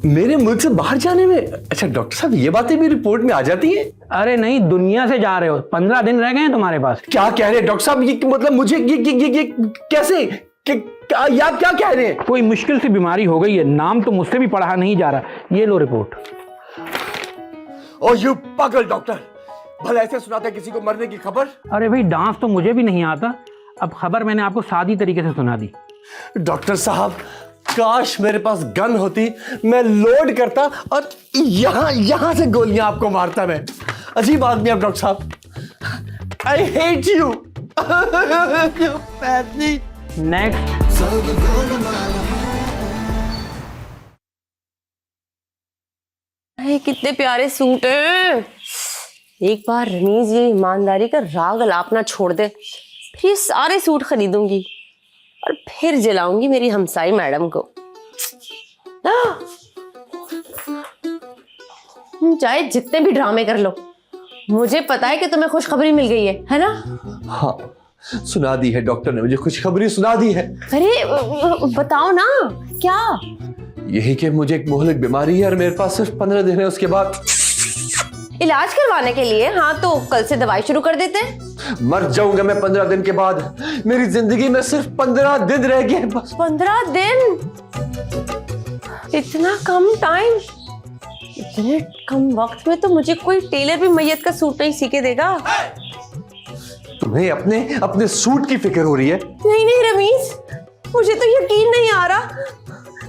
मेरे मुल्क से बाहर जाने में? अच्छा डॉक्टर साहब, ये बातें भी रिपोर्ट में आ जाती हैं? अरे नहीं, दुनिया से जा रहे हो। 15 दिन रह गए हैं तुम्हारे पास। क्या कह रहे हैं डॉक्टर साहब? ये मतलब मुझे ये कैसे आप क्या कह रहे हैं? कोई मुश्किल सी बीमारी हो गई है, नाम तो मुझसे भी पढ़ा नहीं जा रहा। ये लो रिपोर्ट। ओ यू पागल डॉक्टर, भला ऐसे सुनाता है किसी को मरने की खबर? अरे भाई डांस तो मुझे भी नहीं आता, अब खबर मैंने आपको सादी तरीके से सुना दी। डॉक्टर साहब, काश मेरे पास गन होती, मैं लोड करता और यहां से गोलियां आपको मारता। मैं अजीब आदमी आप डॉक्टर साहब। I hate you. नेक्स्ट। कितने प्यारे सूट हैं। एक बार रमीज ये ईमानदारी का राग अलापना छोड़ दे, फिर ये सारे सूट खरीदूंगी और फिर जलाऊंगी मेरी हमसाई मैडम को। चाहे जितने भी ड्रामे कर लो, मुझे पता है कि तुम्हें खुशखबरी मिल गई है ना? हाँ सुना दी है, डॉक्टर ने मुझे खुशखबरी सुना दी है। अरे बताओ ना क्या? यही कि मुझे एक मोहलिक बीमारी है और मेरे पास सिर्फ 15 दिन है, उसके बाद इलाज करवाने के लिए। हाँ तो कल से दवाई शुरू कर देते हैं। मर जाऊंगा मैं 15 दिन के बाद। मेरी जिंदगी में सिर्फ 15 दिन रह गए बस। 15 दिन? इतना कम टाइम, इतने कम वक्त में तो मुझे कोई टेलर भी मैयत का सूट नहीं सी के देगा। तुम्हें अपने अपने सूट की फिक्र हो रही है? नहीं नहीं रमीज, मुझे तो यकीन नहीं आ रहा,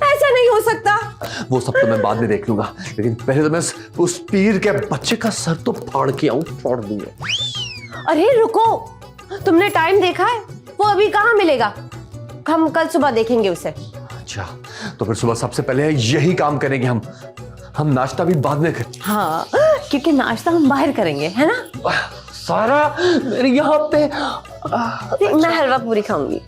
ऐसा नहीं हो सकता। वो सब तो मैं बाद में देख लूंगा, लेकिन पहले तो मैं उस पीर के बच्चे का सर तो फाड़ के आऊं, फाड़ दूंगा। अरे रुको, तुमने टाइम देखा है? वो अभी कहाँ मिलेगा, हम कल सुबह देखेंगे उसे। अच्छा, तो फिर सुबह सबसे पहले यही काम करेंगे हम नाश्ता भी बाद में करेंगे। हाँ, क्योंकि नाश्ता हम बाहर करेंगे, है ना? सारा मेरे यहाँ पे मैं हलवा पूरी खाऊंगी।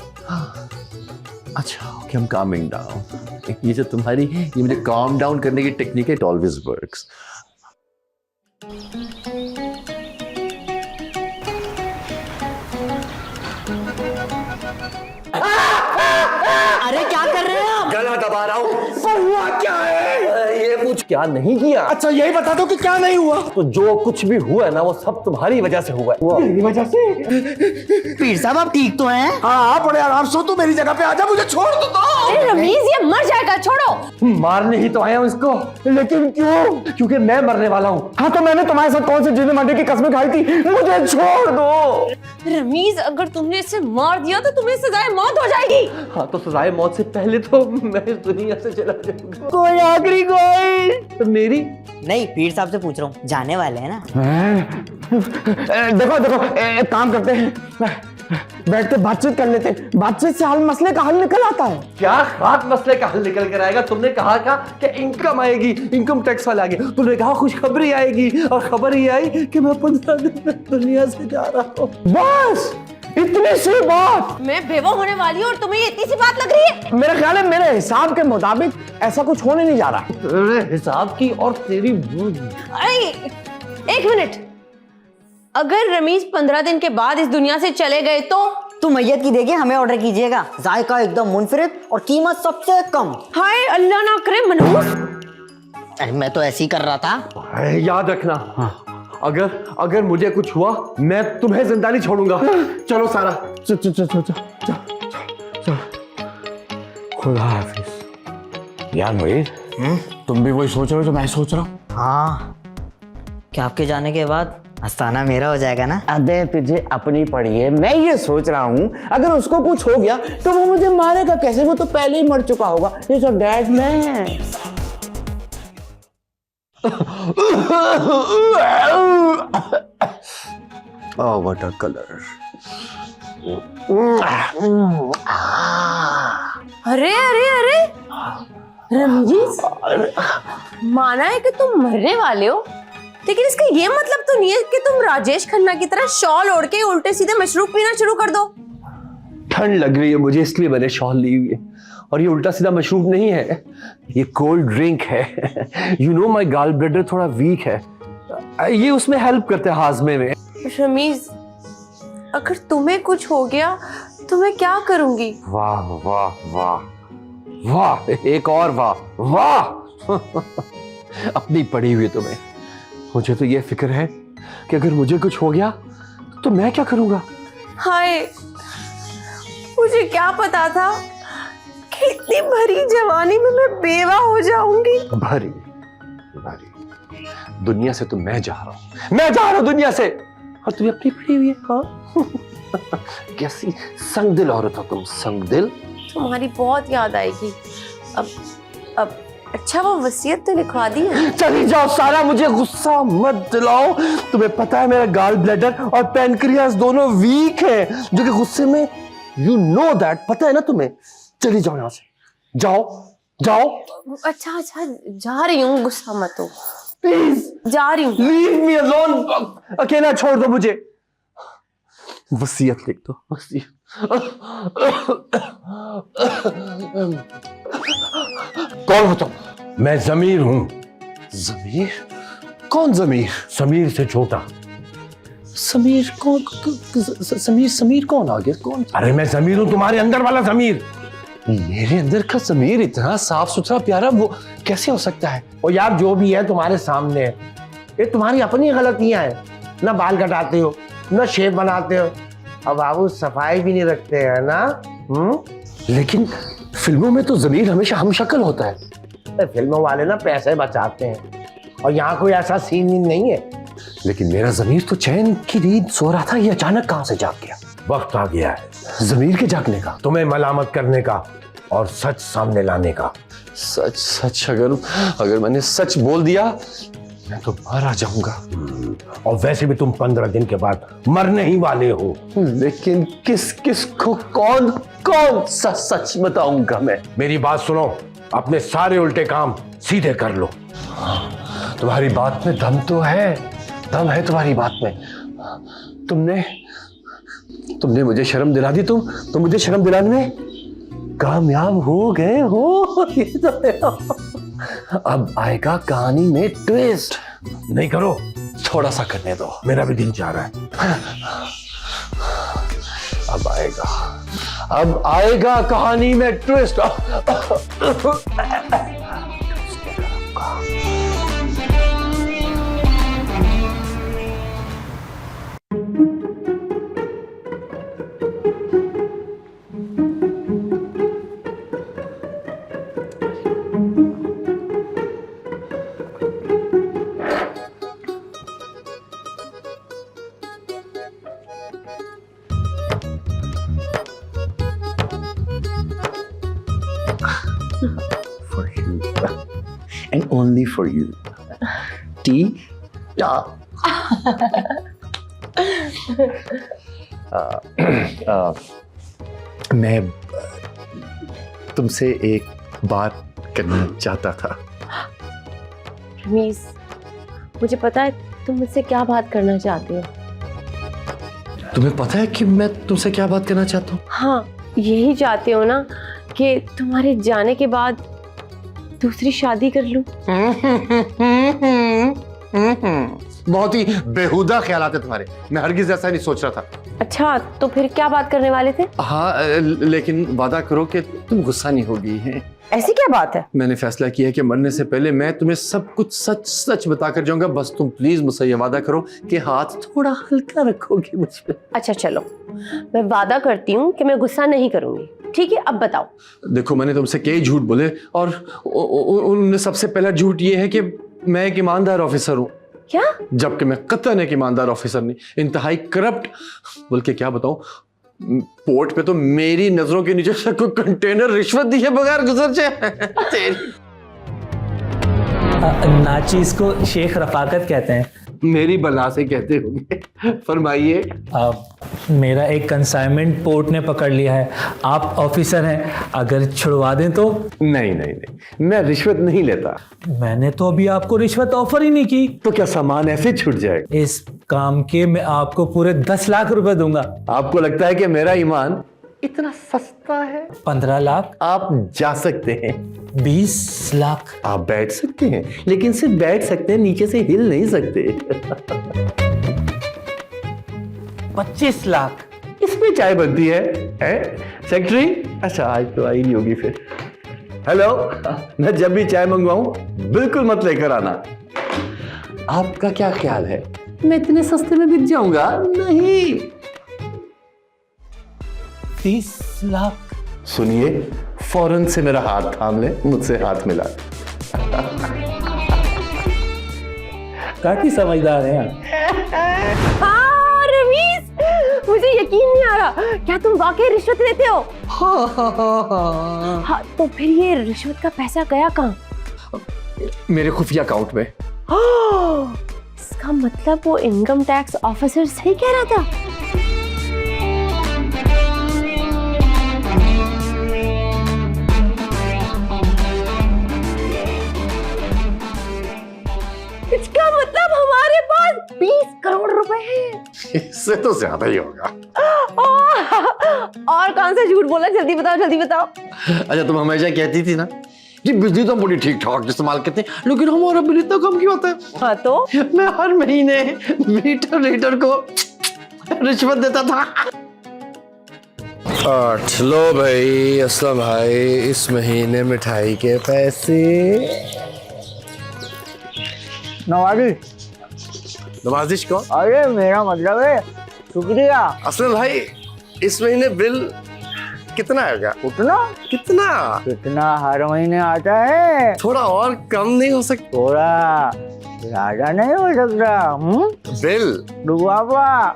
अच्छा, ओके, I'm calming down। ये जो तुम्हारी ये मुझे calm down करने की टेक्निक है, it always works। अरे क्या कर रहे हैं आप? गला दबा रहा हूँ। हुआ क्या है? ये कुछ क्या नहीं किया। अच्छा यही बता दो कि क्या नहीं हुआ। तो जो कुछ भी हुआ है ना, वो सब तुम्हारी वजह से हुआ है। मेरी वजह से? पीर साहब आप ठीक तो हैं? हाँ बड़े आराम से, तू मेरी जगह पे आजा, मुझे छोड़ तो दो। अरे रमीज, ये मर जाएगा, छोड़ो। मारने ही तो आया हूँ इसको। लेकिन क्यों? क्योंकि मैं मरने वाला हूँ। हाँ तो मैंने तुम्हारे साथ कौन से जीने मरने की कसमें खाई थी, मुझे छोड़ दो। रमीज, अगर तुमने इसे मार दिया तो तुम्हें सजाए मौत हो जाएगी। हाँ तो सजाए मौत से पहले तो मैं इस दुनिया से चला जाऊंगा। कोई आखिरी कोई मेरी नहीं, पीर साहब से पूछ रहा हूँ, जाने वाले हैं ना? देखो देखो, एक काम करते हैं, बैठते बातचीत कर लेते, बातचीत से हल मसले का हल निकल आता है। क्या खास मसले का हल निकल कर आएगा? तुमने कहा था कि इनकम आएगी, इनकम टैक्स वाले आएंगे, तुमने कहा खुशखबरी आएगी, और खबर ये आई कि मैं 15 दिन में दुनिया से जा रहा हूँ। बस इतनी सी बात? मैं बेवा होने वाली हूँ और तुम्हें ये इतनी सी बात लग रही है? मेरे ख्याल है मेरे हिसाब के मुताबिक ऐसा कुछ होने नहीं जा रहा। तेरे हिसाब की और तेरी अरे एक मिनट, अगर रमीज 15 दिन के बाद इस दुनिया से चले गए तो मैयत की देखिए, हमें ऑर्डर कीजिएगा, जायका एकदम मुनफरिद और कीमत सबसे कम। हाय अल्लाह ना करे मनहूस। अरे मैं तो ऐसे ही कर रहा था। याद रखना। हाँ। अगर मुझे कुछ हुआ, मैं तुम्हें जिंदा नहीं छोड़ूंगा। चलो सारा, चल। खुदा हाफिज। यार मोहित, तुम भी वही सोच रहे हो जो मैं सोच रहा हूँ? हाँ, क्या आपके जाने के बाद आस्थाना मेरा हो जाएगा ना? अबे तुझे अपनी पड़ी है। मैं ये सोच रहा हूँ अगर उसको कुछ हो गया तो वो मुझे मारेगा कैसे? वो तो पहले ही मर चुका होगा। ये जो डैड मैं Oh, what a color! अरे अरे अरे रमीज, माना है कि तुम मरने वाले हो, लेकिन इसका ये मतलब तो नहीं है कि तुम राजेश खन्ना की तरह शॉल ओढ़ के उल्टे सीधे मशरूब पीना शुरू कर दो। ठंड लग रही है मुझे, इसलिए मैंने शॉल ली हुई है। और ये उल्टा सीधा मशरूब नहीं है, ये कोल्ड ड्रिंक है। You know my gall bladder थोड़ा वीक है, ये उसमें हेल्प करते हैं हाजमे में। रमीज, अगर तुम्हें कुछ हो गया तो मैं क्या करूंगी? वाह वाह वाह वाह, एक और वाह वाह। अपनी पड़ी हुई तुम्हें। मुझे तो ये फिक्र है कि अगर मुझे कुछ हो गया तो मैं क्या करूंगा। हाय, मुझे क्या पता था कि इतनी भरी जवानी में मैं बेवा हो जाऊंगी। भरी दुनिया से तो मैं जा रहा हूँ दुनिया से, और तुम्हें अपनी पड़ी हुई है। हाँ। कैसी संगदिल औरत हो तुम, संगदिल। तुम्हारी बहुत याद आएगी। अब अच्छा, वो वसीयत तो लिखवा दी है। चली जाओ सारा, मुझे गुस्सा मत दिलाओ। तुम्हें पता है मेरा गॉल ब्लैडर और पैनक्रियास दोनों वीक है, जो कि गुस्से में, यू नो दैट, पता है ना तुम्हें। चली जाओ यहाँ से, जाओ। अच्छा, जा रही हूँ, गुस्सा मत हो, प्लीज जा रही हूँ। लीव मी अलोन, अकेला छोड़ दो मुझे। वसीयत लिख दो, वसीयत। कौन हो तुम? मैं जमीर हूँ। जमीर? कौन जमीर? समीर से छोटा। समीर कौन? समीर कौन आ गया? कौन? अरे मैं जमीर हूँ, तुम्हारे अंदर वाला जमीर। मेरे अंदर का जमीर इतना साफ सुथरा प्यारा, वो कैसे हो सकता है? और यार जो भी है तुम्हारे सामने है, ये तुम्हारी अपनी गलतियां हैं। ना बाल कटाते हो, ना शेव बनाते हो, अब बाबू सफाई भी नहीं रखते हैं ना। लेकिन फिल्मों में तो जमीर हमेशा हमशक्ल होता है। फिल्मों वाले ना पैसे बचाते हैं और यहाँ कोई ऐसा सीन नहीं है। लेकिन मेरा जमीर तो चैन की नींद सो रहा था, ये अचानक कहां से जाग गया? वक्त आ गया है जमीर के जागने का, तुम्हें मलामत करने का और सच सामने लाने का। सच सच अगर मैंने सच बोल दिया मैं तो मारा जाऊंगा। और वैसे भी तुम 15 दिन के बाद मरने ही वाले हो। लेकिन किस को कौन सा सच बताऊंगा मैं? मेरी बात सुनो, अपने सारे उल्टे काम सीधे कर लो। तुम्हारी बात में दम तो है, दम है तुम्हारी बात में। तुमने मुझे शर्म दिला दी, तुम मुझे शर्म दिलाने में कामयाब हो गए हो। ये तो है। अब आएगा कहानी में ट्विस्ट। नहीं करो, थोड़ा सा करने दो, मेरा भी दिल चाह रहा है। अब आएगा कहानी में twist. For you. And only for you. Tea. मैं तुमसे एक बात करना चाहता था। रमीज, मुझे पता है तुम मुझसे क्या बात करना चाहते हो। तुम्हें पता है कि मैं तुमसे क्या बात करना चाहता हूँ? हाँ, यही चाहते हो ना कि तुम्हारे जाने के बाद दूसरी शादी कर लूं। बहुत ही बेहुदा ख्यालात है तुम्हारे। मैं हरगिज ऐसा नहीं सोच रहा था। अच्छा, तो फिर क्या बात करने वाले थे? हाँ, लेकिन वादा करो कि तुम गुस्सा नहीं होगी। ऐसी क्या बात है? मैंने फैसला किया है कि मरने से पहले मैं तुम्हें सब कुछ सच सच बता कर जाऊंगा। बस तुम प्लीज मुझसे ये वादा करो कि हाथ थोड़ा हल्का रखोगी मुझ पे। अच्छा चलो, मैं वादा करती हूँ कि मैं गुस्सा नहीं करूंगी। ठीक है, अब बताओ। देखो, मैंने तुमसे कई झूठ बोले और उनमें सबसे पहला झूठ ये है कि मैं एक ईमानदार ऑफिसर हूँ। क्या? जबकि मैं कतई एक ईमानदार ऑफिसर नहीं, इंतहाई करप्ट। बल्कि क्या बताऊं, पोर्ट पे तो मेरी नजरों के नीचे से कोई कंटेनर रिश्वत दिए बगैर गुजर जाए। नाचीज को शेख रफाकत कहते हैं। मेरी बला से कहते होंगे। फरमाइए। मेरा एक कंसाइनमेंट पोर्ट ने पकड़ लिया है। आप ऑफिसर हैं, अगर छुड़वा दें तो। नहीं, मैं रिश्वत नहीं लेता। मैंने तो अभी आपको रिश्वत ऑफर ही नहीं की। तो क्या सामान ऐसे छूट जाएगा? इस काम के मैं आपको पूरे 10 लाख रुपए दूंगा। आपको लगता है कि मेरा ईमान इतना सस्ता है? 15 लाख। आप जा सकते हैं। 20 लाख। आप बैठ सकते हैं, लेकिन सिर्फ बैठ सकते हैं, नीचे से हिल नहीं सकते। 25 लाख। इसमें चाय बनती है? सेक्रेटरी? अच्छा, आज तो आई नहीं होगी फिर। हेलो, मैं जब भी चाय मंगवाऊं बिल्कुल मत लेकर आना। आपका क्या ख्याल है, मैं इतने सस्ते में बिक जाऊंगा? नहीं। 30 लाख। सुनिए, फौरन से मेरा हाथ थाम ले, मुझसे हाथ मिला। काफी समझदार है आप। हाँ रमीज, मुझे यकीन नहीं आ रहा, क्या तुम वाकई रिश्वत लेते हो? हाँ, तो फिर ये रिश्वत का पैसा गया कहाँ? मेरे खुफिया अकाउंट में। इसका मतलब वो इनकम टैक्स ऑफिसर सही कह रहा था। इसका मतलब हमारे पास 20 करोड़ रुपए हैं। इससे तो ज्यादा ही होगा। और कौन सा झूठ बोला? जल्दी बताओ, जल्दी बताओ। अच्छा, तुम हमेशा कहती थी ना कि बिजली तो बड़ी ठीक ठाक इस्तेमाल करते हैं, लेकिन हमारा बिल इतना कम क्यों आता है? हाँ तो मैं हर महीने मीटर रीडर को रिश्वत देता था। 8 लो भाई असलम भाई, इस महीने मिठाई के पैसे। नवाजिश कौन? अरे मेरा मतलब है शुक्रिया। असलम भाई, इस महीने बिल कितना आएगा? उतना कितना? कितना हर महीने आता है? थोड़ा और कम नहीं हो सकता? थोड़ा ज्यादा नहीं हो सकता? बिल बाबा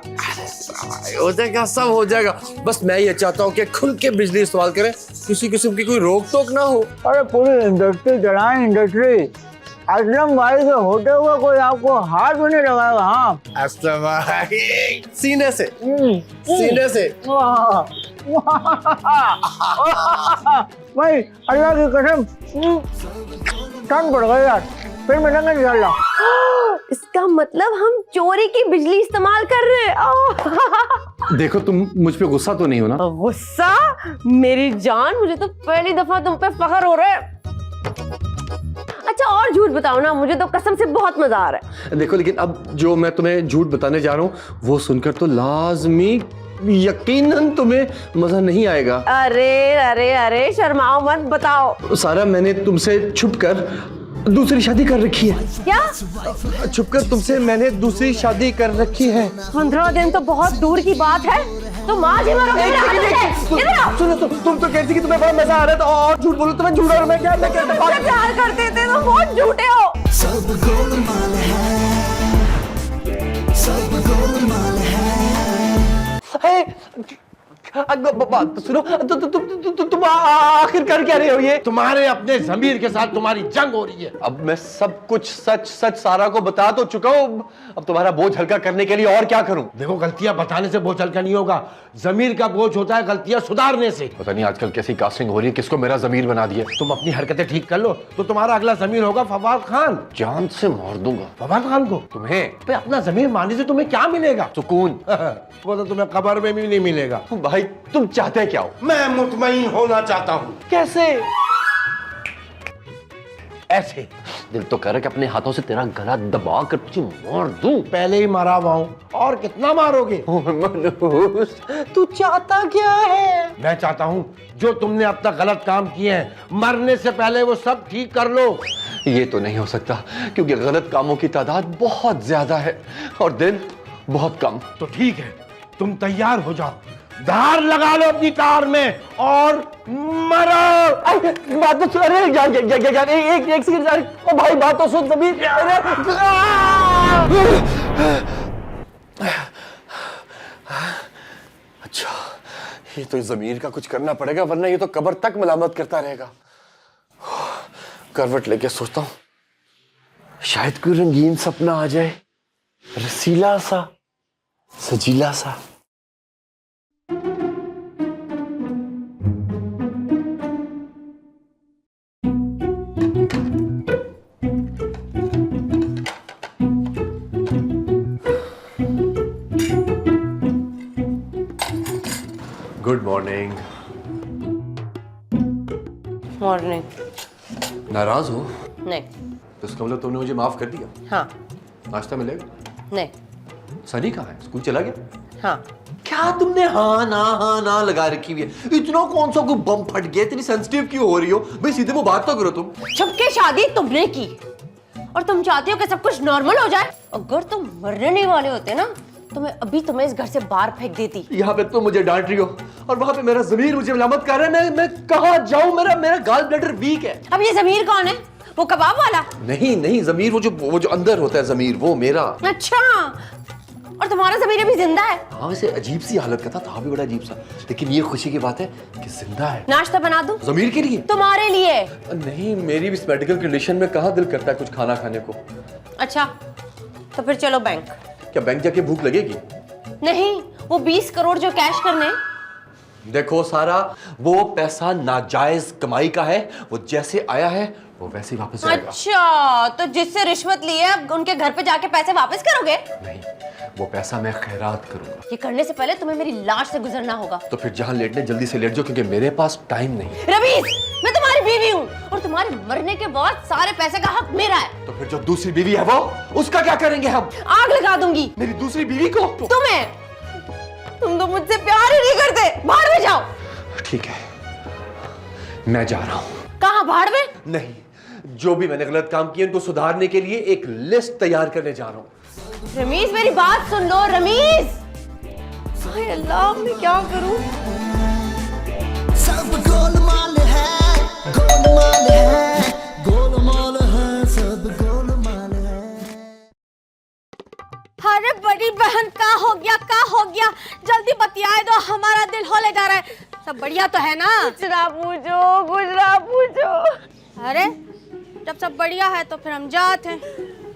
हो जाएगा, सब हो जाएगा। बस मैं ये चाहता हूँ कि खुल के बिजली इस्तेमाल करें, किसी किस्म की कोई रोक टोक ना हो। अरे पूरी इंडस्ट्री चलाएं, इंडस्ट्री। असलम भाई से होते हुए कोई आपको हाथ भी नहीं लगाएगा। हाँ असलम भाई, सीने से सीने से। भाई अल्लाह की कसम ठंड पड़ गई यार, फिर मिलेंगे इंशाल्लाह। इसका मतलब हम चोरी की बिजली इस्तेमाल कर रहे हैं। देखो तुम मुझ पे गुस्सा तो नहीं हो ना? गुस्सा? मेरी जान, मुझे तो पहली दफा तुम पे फख्र हो रहा है। अच्छा और झूठ बताओ ना, मुझे तो कसम से बहुत मजा आ रहा है। देखो लेकिन अब जो मैं तुम्हें झूठ बताने जा रहा हूँ वो सुनकर तो लाजमी यकीनन तुम्हें मजा नहीं आएगा। अरे अरे अरे शर्माओ मत, बताओ। सारा, मैंने तुमसे छुपकर दूसरी शादी कर रखी है। क्या? छुपकर तुमसे मैंने दूसरी शादी कर रखी है। 15 दिन तो बहुत दूर की बात है, तुम आज ही मरोगे। सुनो तुम तो कहती कि तुम्हें बड़ा मजा आ रहा है, तो और झूठ बोलो। तुम्हें झूठ और मैं क्या प्यार करते थे, तुम बहुत झूठे हो। सब गोलमाल है, सब गोलमाल है। बात सुनो, तुम आखिर कर क्या रहे हो? ये तुम्हारे अपने ज़मीर के साथ तुम्हारी जंग हो रही है। अब मैं सब कुछ सच सच सारा को बता तो चुका हूँ, अब तुम्हारा बोझ हल्का करने के लिए और क्या करूं? देखो, गलतियां बताने से बोझ हल्का नहीं होगा, ज़मीर का बोझ होता है गलतियां सुधारने से। पता नहीं आजकल कैसी कास्टिंग हो रही है, किसको मेरा ज़मीर बना दिया। तुम अपनी हरकतें ठीक कर लो तो तुम्हारा अगला ज़मीर होगा फवाद खान। जान से मार दूंगा फवाद खान को। तुम्हें। पे अपना ज़मीर मानने से तुम्हें क्या मिलेगा? सुकून। वो तो तुम्हें कब्र में भी नहीं मिलेगा। भाई तुम चाहते क्या हो? मैं मुतमईन होना चाहता हूँ। कैसे? ऐसे दिल तो कर रहा है कि अपने हाथों से तेरा गला दबा कर तुझे मार दूं। पहले ही मारा हुआ हूं, और कितना मारोगे? मनोज, तू चाहता क्या है? मैं चाहता हूं जो तुमने अब तक गलत काम किए हैं, मरने से पहले वो सब ठीक कर लो। ये तो नहीं हो सकता, क्योंकि गलत कामों की तादाद बहुत ज्यादा है और दिन बहुत कम। तो ठीक है, तुम तैयार हो जाओ, धार लगा लो अपनी कार में और मरो। बात तो सुन। अरे एक सेकंड, ओ भाई बात तो सुन तभी। अच्छा, ये तो ज़मीर का कुछ करना पड़ेगा, वरना ये तो कब्र तक मलामत करता रहेगा। करवट लेके सोचता हूं, शायद कोई रंगीन सपना आ जाए, रसीला सा, सजीला सा। Good morning. मॉर्निंग। नाराज हो? नहीं। तो इसका मतलब तुमने मुझे माफ कर दिया? हाँ। नाश्ता मिलेगा? नहीं। सनी कहाँ है? स्कूल चला गया? हाँ। क्या तुमने हाँ ना लगा रखी हुई है? इतना कौन सा कोई बम फट गया? इतनी सेंसिटिव क्यों हो रही हो? भाई सीधे मुंह बात तो करो तुम। छुपके शादी तुमने की और तुम चाहती हो कि सब कुछ नॉर्मल हो जाए। अगर तुम मरने नहीं वाले होते ना तो मैं अभी तुम्हें इस घर से बाहर फेंक देती। यहाँ पे तुम मुझे डांट रही हो और वहां पे मेरा ज़मीर मुझे मलामत कर रहा है। मैं कहाँ जाऊं? मेरा गाल ब्लैडर वीक है। अब ये ज़मीर कौन है? वो कबाब वाला? नहीं, ज़मीर वो जो अंदर होता है ज़मीर, वो मेरा। अच्छा, और तुम्हारा ज़मीर अभी जिंदा है? हाँ, वैसे अजीब सी हालत का था भी बड़ा अजीब सा, लेकिन ये खुशी की बात है कि जिंदा है। नाश्ता बना दूं? ज़मीर के लिए? तुम्हारे लिए। नहीं, मेरी भी मेडिकल कंडीशन में कहाँ दिल करता है कुछ खाना खाने को। अच्छा, तो फिर चलो बैंक। क्या बैंक जाके भूख लगेगी? नहीं, वो 20 करोड़ जो कैश करने। देखो सारा, वो पैसा नाजायज कमाई का है, वो जैसे आया है वो वैसे ही वापस जाएगा। अच्छा, तो जिससे रिश्वत ली है उनके घर पे जाके पैसे वापस करोगे? नहीं, वो पैसा मैं खैरात करूंगा। ये करने से पहले तुम्हें मेरी लाश से गुजरना होगा। तो फिर जहां लेटने जल्दी से लेट जाओ, क्योंकि मेरे पास टाइम नहीं। रवीश, मैं तुम्हारी बीवी हूँ और तुम्हारे मरने के बाद सारे पैसे का हक मेरा है। तो फिर जो दूसरी बीवी है वो, उसका क्या करेंगे हम? आग लगा दूंगी। मेरी दूसरी बीवी को? तुम्हें? तुम तो मुझसे प्यार ही नहीं करते। बाहर में जाओ। ठीक है, मैं जा रहा हूँ। कहाँ? बाहर में? नहीं, जो भी मैंने गलत काम किए उनको सुधारने के लिए एक लिस्ट तैयार करने जा रहा हूँ। रमीज, मेरी बात सुन लो। रमीज, हाय अल्लाह, मैं क्या करूं? सब गोलमाल है, गोलमाल है, गोलमाल है, सब गोलमाल है। अरे बड़ी बहन का हो गया, जल्दी बतियाए दो, हमारा दिल होले जा रहा है। सब बढ़िया तो है ना? कुछ ना पूछो। अरे जब सब बढ़िया है तो फिर हम जाते हैं।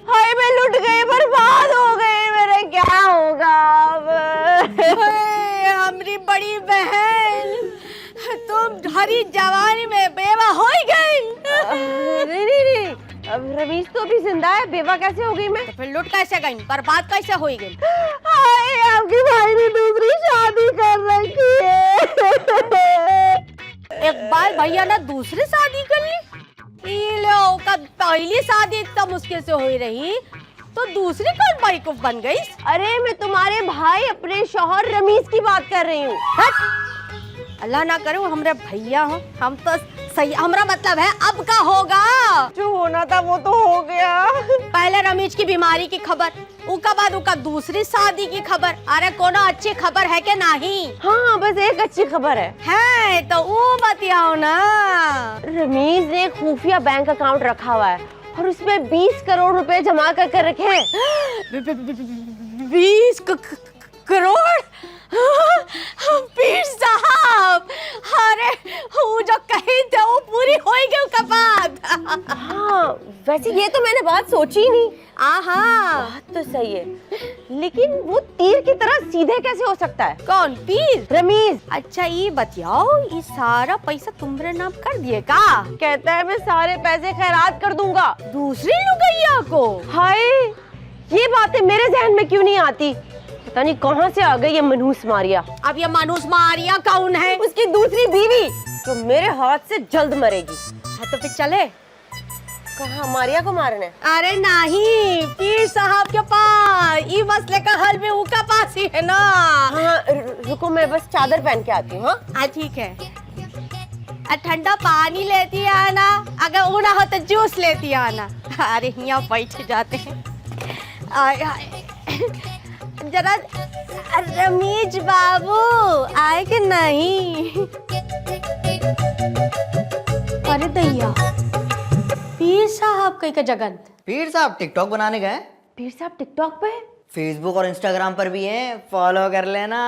हाय मैं लुट गई, बर्बाद हो गई, मेरे क्या होगा अब? हमारी बड़ी बहन तुम हरी जवानी में बेवा हो ही गई। नहीं, अब रमीज तो भी जिंदा है, बेवा कैसे हो गई मैं? तो फिर लुट कैसे गई, बर्बाद कैसे हो गई? आपके भाई ने दूसरी शादी कर रखी है। इकबाल भैया ने दूसरी शादी कर ली? लो का पहली शादी इतना मुश्किल से हुई रही तो दूसरी कौन बेवकूफ बन गई? अरे मैं तुम्हारे भाई अपने शौहर रमीज की बात कर रही हूँ। अल्लाह ना करे वो हमारे भैया हो, हम तो सही, हमारा मतलब है अब का होगा, जो होना था वो तो हो गया। पहले रमीज की बीमारी की खबर, उसका बाद उसका दूसरी शादी की खबर। अरे कोनो अच्छी खबर है कि नहीं? हाँ बस एक अच्छी खबर है तो वो बताओ ना। रमीज ने एक खुफिया बैंक अकाउंट रखा हुआ है और उसमें 20 करोड़ रुपए जमा कर रखे हैं। 20 करोड़? पीर साहब, अरे वो जो कही थे वो पूरी हो गई उसके बाद। हाँ वैसे ये तो मैंने बात सोची नहीं। बात तो सही है, लेकिन वो तीर की तरह सीधे कैसे हो सकता है? कौन? पीर? रमीज? अच्छा ये बताओ, ये सारा पैसा तुम्हारे नाम कर दिए का? कहता है मैं सारे पैसे खैरात कर दूंगा दूसरी लुगैया को। हाय ये बातें मेरे जहन में क्यों नहीं आती? पता नहीं कहाँ से आ गई ये मनहूस मारिया। अब ये मनहूस मारिया कौन है? उसकी दूसरी बीवी जो मेरे हाथ से जल्द मरेगी। हाँ तो फिर चले। कहाँ मारिया को मारने? अरे नहीं, पीर साहब के पास, ये मसले का हल भी उनका पास ही है ना। हाँ रुको मैं बस चादर पहन के आती हूँ। हाँ ठीक है। ठंडा पानी लेती आना, अगर वो ना हो तो जूस लेती आना। अरे यहाँ बैठ जाते हैं। जरा रमीज बाबू आए कि नहीं? अरे दैया, पीर साहब कहीं का जगन? पीर साहब टिकटॉक बनाने गए। पीर साहब टिकटॉक पे? फेसबुक और इंस्टाग्राम पर भी है, फॉलो कर लेना।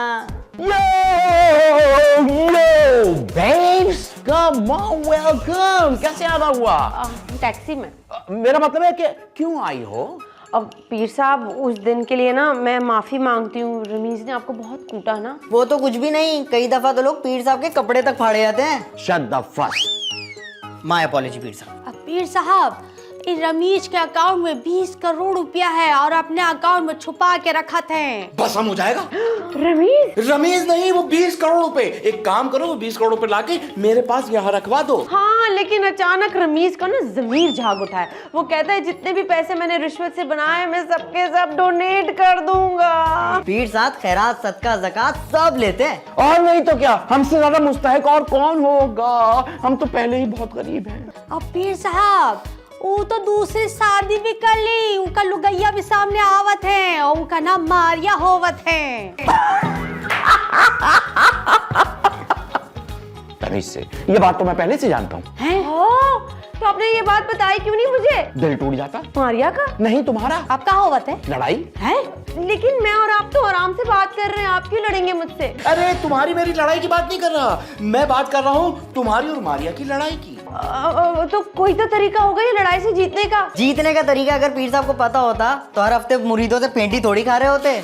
babes, come on, welcome. कैसे आना हुआ? टैक्सी में। मेरा मतलब है कि क्यों आई हो? अब पीर साहब उस दिन के लिए ना मैं माफी मांगती हूँ, रमीज ने आपको बहुत कूटा ना। वो तो कुछ भी नहीं, कई दफा तो लोग पीर साहब के कपड़े तक फाड़े जाते हैं। Shut the fuck. My apology पीर साहब। अब पीर साहब इस रमीज के अकाउंट में 20 करोड़ रुपया है और अपने अकाउंट में छुपा के रखा थे। बस हम हो जाएगा। रमीज नहीं, वो 20 करोड़ रुपए। एक काम करो, वो 20 करोड़ रुपए लाके मेरे पास यहाँ रखवा दो। हाँ लेकिन अचानक रमीज का ना जमीर जाग उठा है। वो कहता है जितने भी पैसे मैंने रिश्वत से बनाए मैं सबके सब डोनेट कर दूंगा। पीर साहब खैरात सदका ज़कात सब लेते हैं। और नहीं तो क्या, हमसे ज्यादा मुस्तहिक और कौन होगा? हम तो पहले ही बहुत गरीब हैं। अब पीर साहब वो तो दूसरी शादी भी कर ली, उनका लुगैया भी सामने आवत है और उनका नाम मारिया होवत है। तमीज से, ये बात तो मैं पहले से जानता हूँ। तो आपने ये बात बताई क्यों नहीं मुझे? दिल टूट जाता। मारिया का? नहीं तुम्हारा। आपका होवत है? लड़ाई है? लेकिन मैं और आप तो आराम से बात कर रहे हैं, आप क्यों लड़ेंगे मुझसे? अरे तुम्हारी मेरी लड़ाई की बात नहीं कर रहा, मैं बात कर रहा हूँ तुम्हारी और मारिया की लड़ाई की। तो कोई तो तरीका होगा ये लड़ाई से जीतने का। जीतने का तरीका अगर पीर साहब को पता होता तो हर हफ्ते मुरीदों से पेंटी थोड़ी खा रहे होते।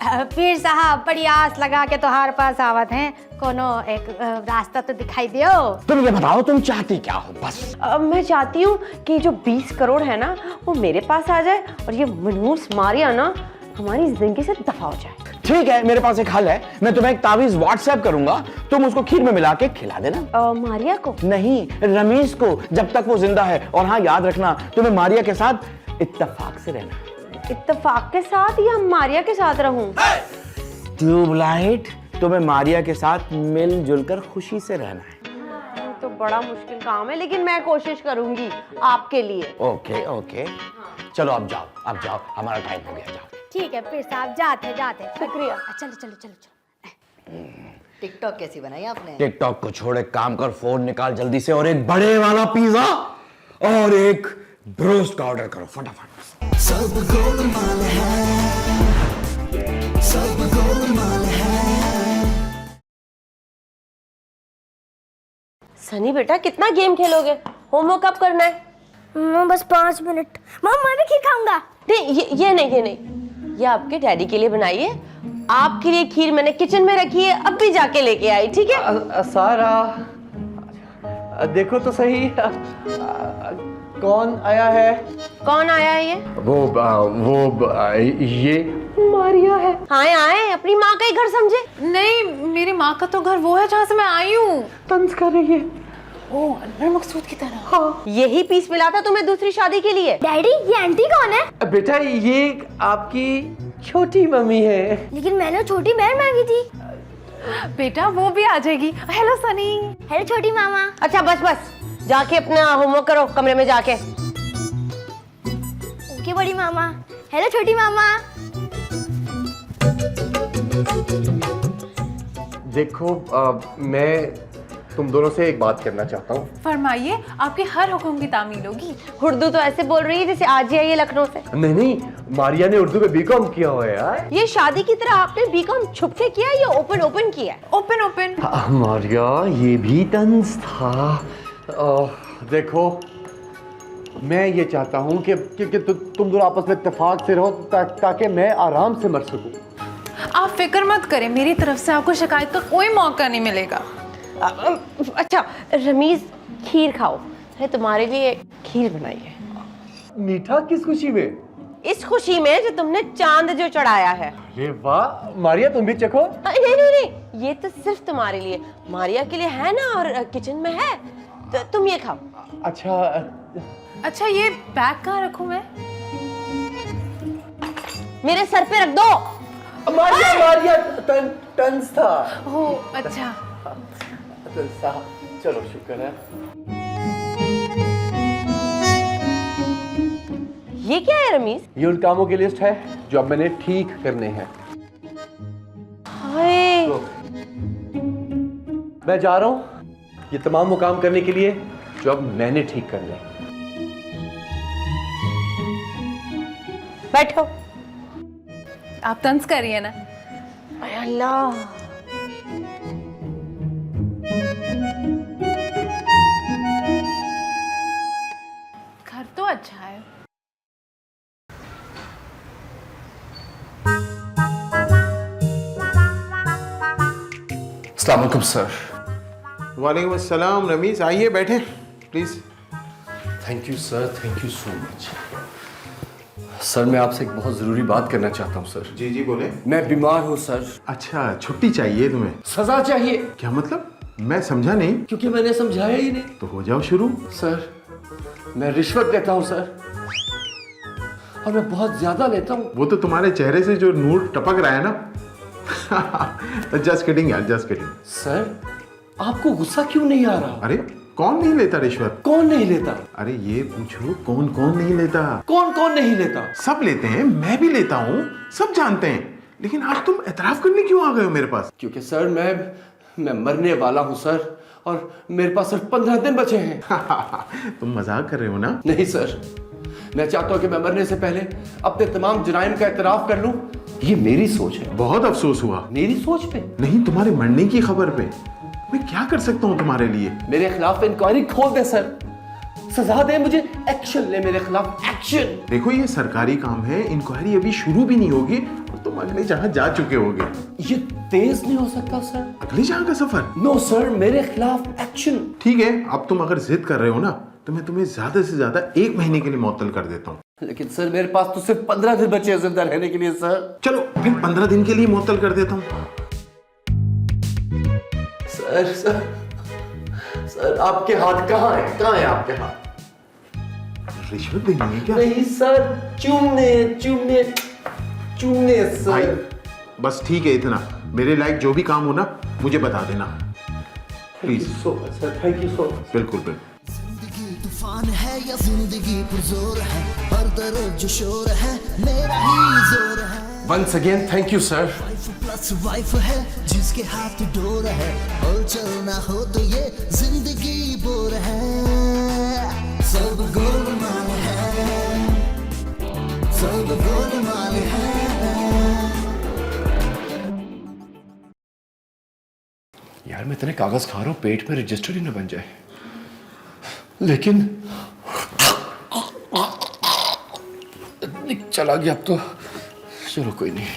पीर साहब बड़ी आस लगा के तुम्हारे पास आवत हैं, कोनो एक रास्ता तो दिखाई दियो। तुम ये बताओ तुम चाहती क्या हो? बस मैं चाहती हूँ कि जो 20 करोड़ है ना वो मेरे पास आ जाए और ये मनहूस मारिया ना हमारी जिंदगी से दफा हो जाए। ठीक है, मेरे पास एक हल है। मैं तुम्हें एक तावीज व्हाट्सएप करूंगा, तुम उसको खीर में मिला के खिला देना। मारिया को? नहीं, रमीज को, जब तक वो जिंदा है। और हाँ याद रखना, तुम्हें मारिया के साथ इत्तेफाक से रहना। इत्तेफाक के साथ या मारिया के साथ रहूं? ट्यूबलाइट, तुम्हें मारिया के साथ मिलजुल कर खुशी से रहना है। तो बड़ा मुश्किल काम है, लेकिन मैं कोशिश करूंगी आपके लिए। ओके ओके, चलो अब जाओ, हमारा टाइम हो गया, जाओ। ठीक है पीर साहब, जाते शुक्रिया। चलो चलो चलो चलो। टिकटॉक कैसी बनाई आपने? टिकटॉक को छोड़े काम कर, फोन निकाल जल्दी से और एक बड़े वाला पिज्जा और एक ब्रोस्ट का ऑर्डर करो फटाफट। सब गोलमाल है, सब गोलमाल है। सनी बेटा कितना गेम खेलोगे? होमवर्क कब करना है? मम्मा बस 5 मिनट। मम्मा मैं भी खीर खाऊंगा। नहीं ये नहीं, ये आपके डैडी के लिए बनाई है। आपके लिए खीर मैंने किचन में रखी है, अब भी जाके लेके आई, ठीक है? सारा देखो तो सही, कौन आया है? कौन आया है ये? ये मारिया है। आए अपनी माँ का ही घर समझे। नहीं, मेरी माँ का तो घर वो है जहाँ से मैं आई हूँ। तंज कर रही है। ओ, अनवर मकसूद की तरह। हाँ। यही पीस मिला था तुम्हें दूसरी शादी के लिए। डैडी ये आंटी कौन है? बेटा ये आपकी छोटी मम्मी है। लेकिन मैंने छोटी बहन मांगी थी। बेटा वो भी आ जाएगी। हेलो सनी। हेलो छोटी मामा। अच्छा बस जाके अपना होमवर्क करो कमरे में जाके। ओके बड़ी मामा। हेलो छोटी मामा। देखो मैं तुम दोनों से एक बात करना चाहता हूँ। फरमाइए, आपके हर हुक्म की तामील होगी। उर्दू तो ऐसे बोल रही है जैसे आज ही आई है लखनऊ से। नहीं, मारिया ने उर्दू में बीकॉम किया हुआ है यार। ये शादी की तरह आपने बीकॉम छुप के किया या ओपन किया? ओपन। मारिया ये भी तंज था। देखो मैं ये चाहता हूँ कि तुम दोनों आपस में इत्तेफाक से रहो ताकि मैं आराम से मर सकूं। आप फिक्र मत करें, मेरी तरफ से आपको शिकायत का कोई मौका नहीं मिलेगा। अच्छा रमीज खीर खाओ, है तुम्हारे लिए खीर बनाई है। मीठा किस खुशी में? इस खुशी में जो तुमने चांद जो चढ़ाया है। अरे वाह मारिया तुम भी चखो। नहीं, ये तो सिर्फ तुम्हारे लिए, मारिया के लिए है ना, और किचन में है तो तुम ये खाओ। अच्छा ये बैग कहाँ रखूं मैं? मेरे सर पे रख दो। मारिया तंज था। हो अच्छा। चलो शुक्र है। ये क्या है रमीज? ये उन कामों की लिस्ट है जो अब मैंने ठीक करने हैं। हाय। मैं जा रहा हूं ये तमाम वो काम करने के लिए जो अब मैंने ठीक करने हैं। बैठो। आप तंज करिए ना। अल्लाह। घर तो अच्छा है। अस्सलाम वालेकुम सर। वालेकुम अस्सलाम। रमीज आइए बैठे please. Thank you sir, thank you so much. Sir मैं आपसे एक बहुत जरूरी बात करना चाहता हूँ सर। जी जी बोले। मैं बीमार हूँ सर। अच्छा छुट्टी चाहिए तुम्हें? सजा चाहिए। क्या मतलब? मैं समझा नहीं। क्योंकि मैंने समझाया ही नहीं। तो हो जाओ शुरू। सर मैं रिश्वत लेता हूँ सर, और मैं बहुत ज्यादा लेता हूँ। वो तो तुम्हारे चेहरे से जो नूर टपक रहा है ना। जस्ट किडिंग यार, जस्ट किडिंग। सर आपको गुस्सा क्यों नहीं आ रहा? अरे कौन नहीं लेता रिश्वत? कौन नहीं लेता? अरे ये पूछो कौन कौन नहीं लेता? कौन कौन नहीं लेता? सब लेते हैं, मैं भी लेता हूँ, सब जानते हैं। लेकिन आज तुम एतराफ करने क्यों आ गए हो मेरे पास? क्योंकि सर मैं मरने वाला हूँ सर, और मेरे पास सिर्फ 15 दिन बचे हैं। तुम मजाक कर रहे हो ना? नहीं सर, मैं चाहता हूँ कि मैं मरने से पहले अपने तमाम जुराइम का एतराफ कर लूँ। ये मेरी सोच है। बहुत अफसोस हुआ। मेरी सोच पे नहीं, तुम्हारे मरने की खबर पे। मैं क्या कर सकता हूँ तुम्हारे लिए? मेरे खिलाफ इंक्वायरी खोल दे सर, सजा दे मुझे, एक्शन ले मेरे खिलाफ, एक्शन। देखो ये सरकारी काम है, इंक्वायरी अभी शुरू भी नहीं होगी और तुम अगले जहां जा चुके होगे। ये तेज नहीं हो सकता सर। अगले जहां का सफर? नो सर, मेरे खिलाफ एक्शन। ठीक है, अब तुम अगर जिद कर रहे हो ना तो मैं तुम्हें ज्यादा से ज्यादा 1 महीने के लिए मुअत्तल कर देता हूँ। लेकिन सर मेरे पास तो सिर्फ 15 दिन बचे हैं जिंदा रहने के लिए सर। चलो फिर 15 दिन के लिए मुअत्तल कर देता हूँ। सर सर सर आपके हाथ कहाँ है? कहाँ है आपके हाथ? रिश्वत देनी है क्या? नहीं सर, चूमने चूमने चूमने भाई सर। बस ठीक है, इतना। मेरे लायक जो भी काम हो ना मुझे बता देना please. So much sir, thank you so much. बिल्कुल बिल्कुल। जिंदगी तूफान है या जिंदगी पुरजोर है, हर तरफ जो शोर है मेरा ही जोर है। Once again, thank you, sir. 5+ class wife है जिसके हाथ डोर है, और चलना हो तो ये जिंदगी बोर है। सब गोलमाल है, सब गोलमाल है। यार मैं इतने कागज खा रहा हूँ, पेट में रजिस्टर ही ना बन जाए। लेकिन चला गया अब तो, चलो कोई नहीं।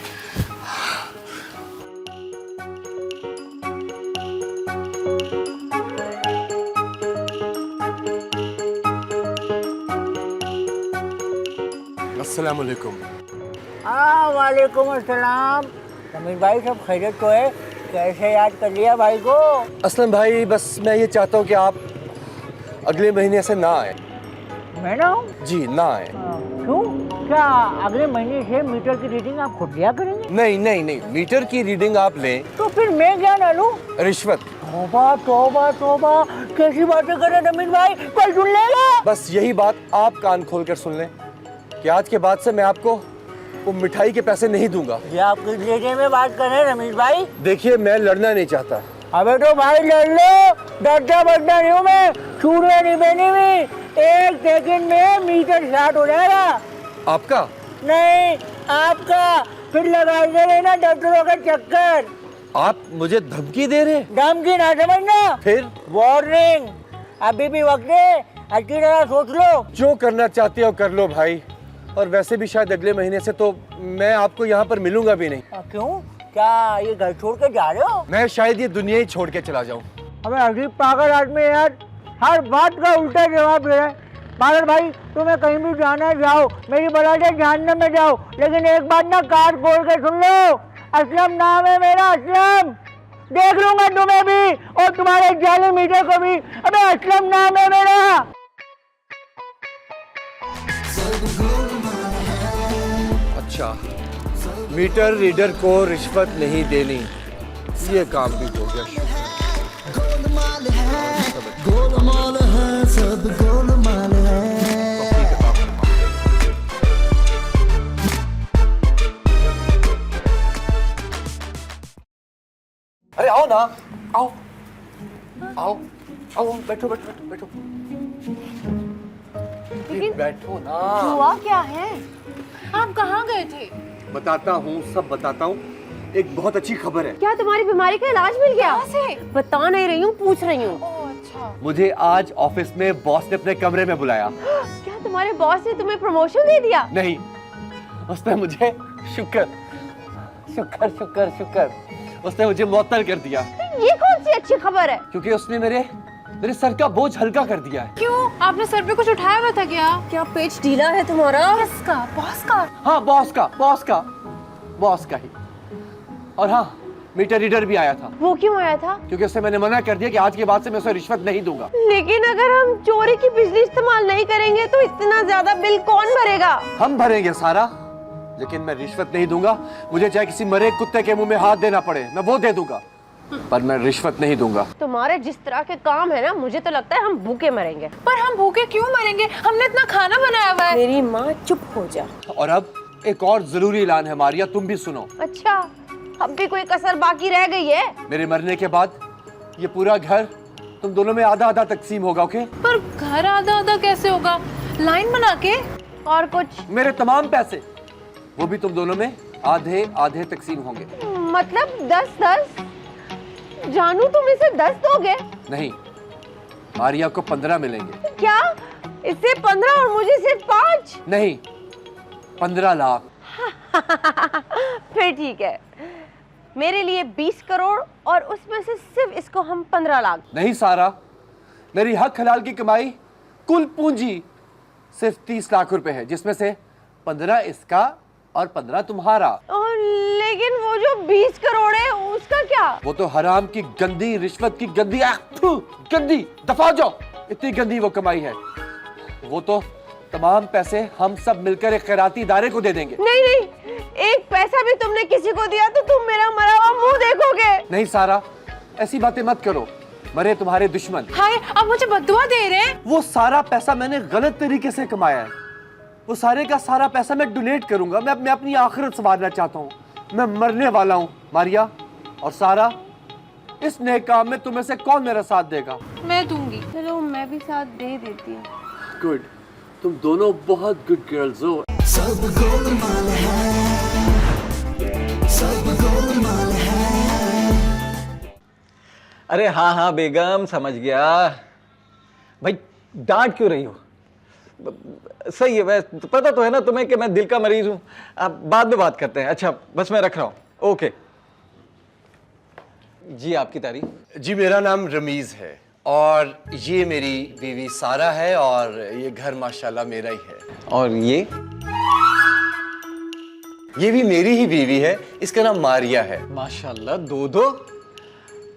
अस्सलाम वालेकुम। वालेकुम अस्सलाम। समीर भाई सब खैरियत तो है? कैसे याद कर लिया भाई को? असलम भाई बस मैं ये चाहता हूँ कि आप अगले महीने से ना आए। मैं ना हूँ? जी ना आए। क्यों? क्या अगले महीने से मीटर की रीडिंग आप खुद लिया करेंगे? नहीं नहीं नहीं, मीटर की रीडिंग आप लें। तो फिर मैं क्या डालूं? रिश्वत। तौबा तौबा तौबा, कैसी बातें कर रहे हैं नमीन भाई, कोई सुन लेगा? बस यही बात आप कान खोल कर सुन लें कि आज के बाद से मैं आपको वो मिठाई के पैसे नहीं दूंगा। ये आप किस लेने में बात कर रहे हैं रमेश भाई? देखिए मैं लड़ना नहीं चाहता। अबे तो भाई लड़ लो, डरता बरता नहीं हूँ मैं, छूटने नहीं बनी हुई। 1 सेकंड में मीटर स्टार्ट हो जाएगा। आपका? नहीं आपका। फिर लगा दे लेना डॉक्टरों का चक्कर। आप मुझे धमकी दे रहे? धमकी ना समझना, फिर वार्निंग। अभी भी वक्त है, अच्छी तरह सोच लो। जो करना चाहते हो कर लो भाई, और वैसे भी शायद अगले महीने से तो मैं आपको यहाँ पर मिलूंगा भी नहीं। क्यों? क्या ये घर छोड़ के जा रहे हो? मैं शायद ये दुनिया ही छोड़ के चला जाऊँ। अबे अजीब पागल आदमी यार, हर बात का उल्टा जवाब दे रहा है। पागल भाई तुम्हें कहीं भी जाना है जाओ, मेरी बला से जानने में जाओ, लेकिन एक बात ना कान खोल के सुन लो, असलम नाम है मेरा, असलम। देख लूंगा तुम्हें भी और तुम्हारे जाली मीटर को भी। अबे असलम नाम है मेरा। अच्छा, मीटर रीडर को रिश्वत नहीं देनी, ये काम भी हो गया। गोलमाल है, गोलमाल है, सब गोलमाल है। अरे आओ ना, आओ आओ आओ, बैठो बैठो बैठो बैठो। बैठो ना। हुआ क्या है? आप कहाँ गए थे? बताता हूँ, सब बताता हूँ। एक बहुत अच्छी खबर है। क्या तुम्हारी बीमारी का इलाज मिल गया? कहाँ से? बता नहीं रही हूँ, पूछ रही हूँ। अच्छा। मुझे आज ऑफिस में बॉस ने अपने कमरे में बुलाया। क्या तुम्हारे बॉस ने तुम्हें प्रमोशन दे दिया? नहीं, उसने मुझे शुक्र शुक्र शुक्र शुक्र उसने मुझे मुअत्तल कर दिया। ये कौन सी अच्छी खबर है? क्योंकि उसने मेरे सर का बोझ हल्का कर दिया है। क्यों? आपने सर पे कुछ उठाया हुआ था क्या? क्या पेच ढीला है तुम्हारा? किसका? बॉस का? हाँ बॉस का ही। और हाँ, मीटर रीडर भी आया था। वो क्यों आया था? क्योंकि उससे मैंने मना कर दिया कि आज के बाद से मैं उसे रिश्वत नहीं दूंगा। लेकिन अगर हम चोरी की बिजली इस्तेमाल नहीं करेंगे तो इतना ज्यादा बिल कौन भरेगा? हम भरेंगे सारा, लेकिन मैं रिश्वत नहीं दूंगा। मुझे चाहे किसी मरे कुत्ते के मुंह में हाथ देना पड़े, मैं वो दे दूंगा, पर मैं रिश्वत नहीं दूंगा। तुम्हारे जिस तरह के काम है ना, मुझे तो लगता है हम भूखे मरेंगे। पर हम भूखे क्यों मरेंगे? हमने इतना खाना बनाया हुआ है। मेरी माँ चुप हो जा। और अब एक और जरूरी ऐलान है मारिया, तुम भी सुनो। अच्छा, अब भी कोई कसर बाकी रह गई है? मेरे मरने के बाद ये पूरा घर तुम दोनों में आधा आधा तकसीम होगा, ओके? पर घर आधा आधा कैसे होगा? लाइन बना के? और कुछ? मेरे तमाम पैसे वो भी तुम दोनों में आधे आधे तकसीम होंगे। मतलब 10-10? जानू तुम इसे 10 दोगे? नहीं, मारिया को 15 मिलेंगे। क्या? इससे 15 और मुझे सिर्फ 5? नहीं, 15 लाख। फिर ठीक है, मेरे लिए 20 करोड़ और उसमें से सिर्फ इसको हम 15 लाख। नहीं सारा, मेरी हक हलाल की कमाई कुल पूंजी सिर्फ 30 लाख रुपए है, जिसमें से 15 इसका और 15 तुम्हारा। और लेकिन वो जो 20 करोड़ है उसका क्या? वो तो हराम की गंदी रिश्वत की गंदी गंदी दफा जाओ, इतनी गंदी वो कमाई है। वो तो तमाम पैसे हम सब मिलकर एक खैराती इदारे को दे देंगे। नहीं नहीं, एक पैसा भी तुमने किसी को दिया तो तुम मेरा मरा हुआ मुंह देखोगे। नहीं सारा, ऐसी बातें मत करो, मरे तुम्हारे दुश्मन। हाय, आप मुझे बद्दुआ दे रहे हैं? वो सारा पैसा मैंने गलत तरीके से कमाया है। वो सारे का सारा पैसा मैं डोनेट करूंगा। मैं अपनी आखिरत संवारना चाहता हूँ। मैं मरने वाला हूँ। मारिया और सारा, इस नेक काम में तुम्हें से कौन मेरा साथ देगा? मैं दूंगी। चलो मैं भी साथ दे देती हूँ। गुड, तुम दोनों बहुत गुड गर्ल्स हो। सब गोलमाल है, सब गोलमाल है। अरे हाँ हाँ बेगम, समझ गया। भाई डांट क्यों रही हो? सही है, वैसे पता तो है ना तुम्हें कि मैं दिल का मरीज हूं। अब बाद में बात करते हैं। अच्छा बस मैं रख रहा हूं। ओके जी, आपकी तारीफ। जी मेरा नाम रमीज है और ये मेरी बीवी सारा है और ये घर माशाल्लाह मेरा ही है। और ये भी मेरी ही बीवी है, इसका नाम मारिया है। माशाल्लाह, दो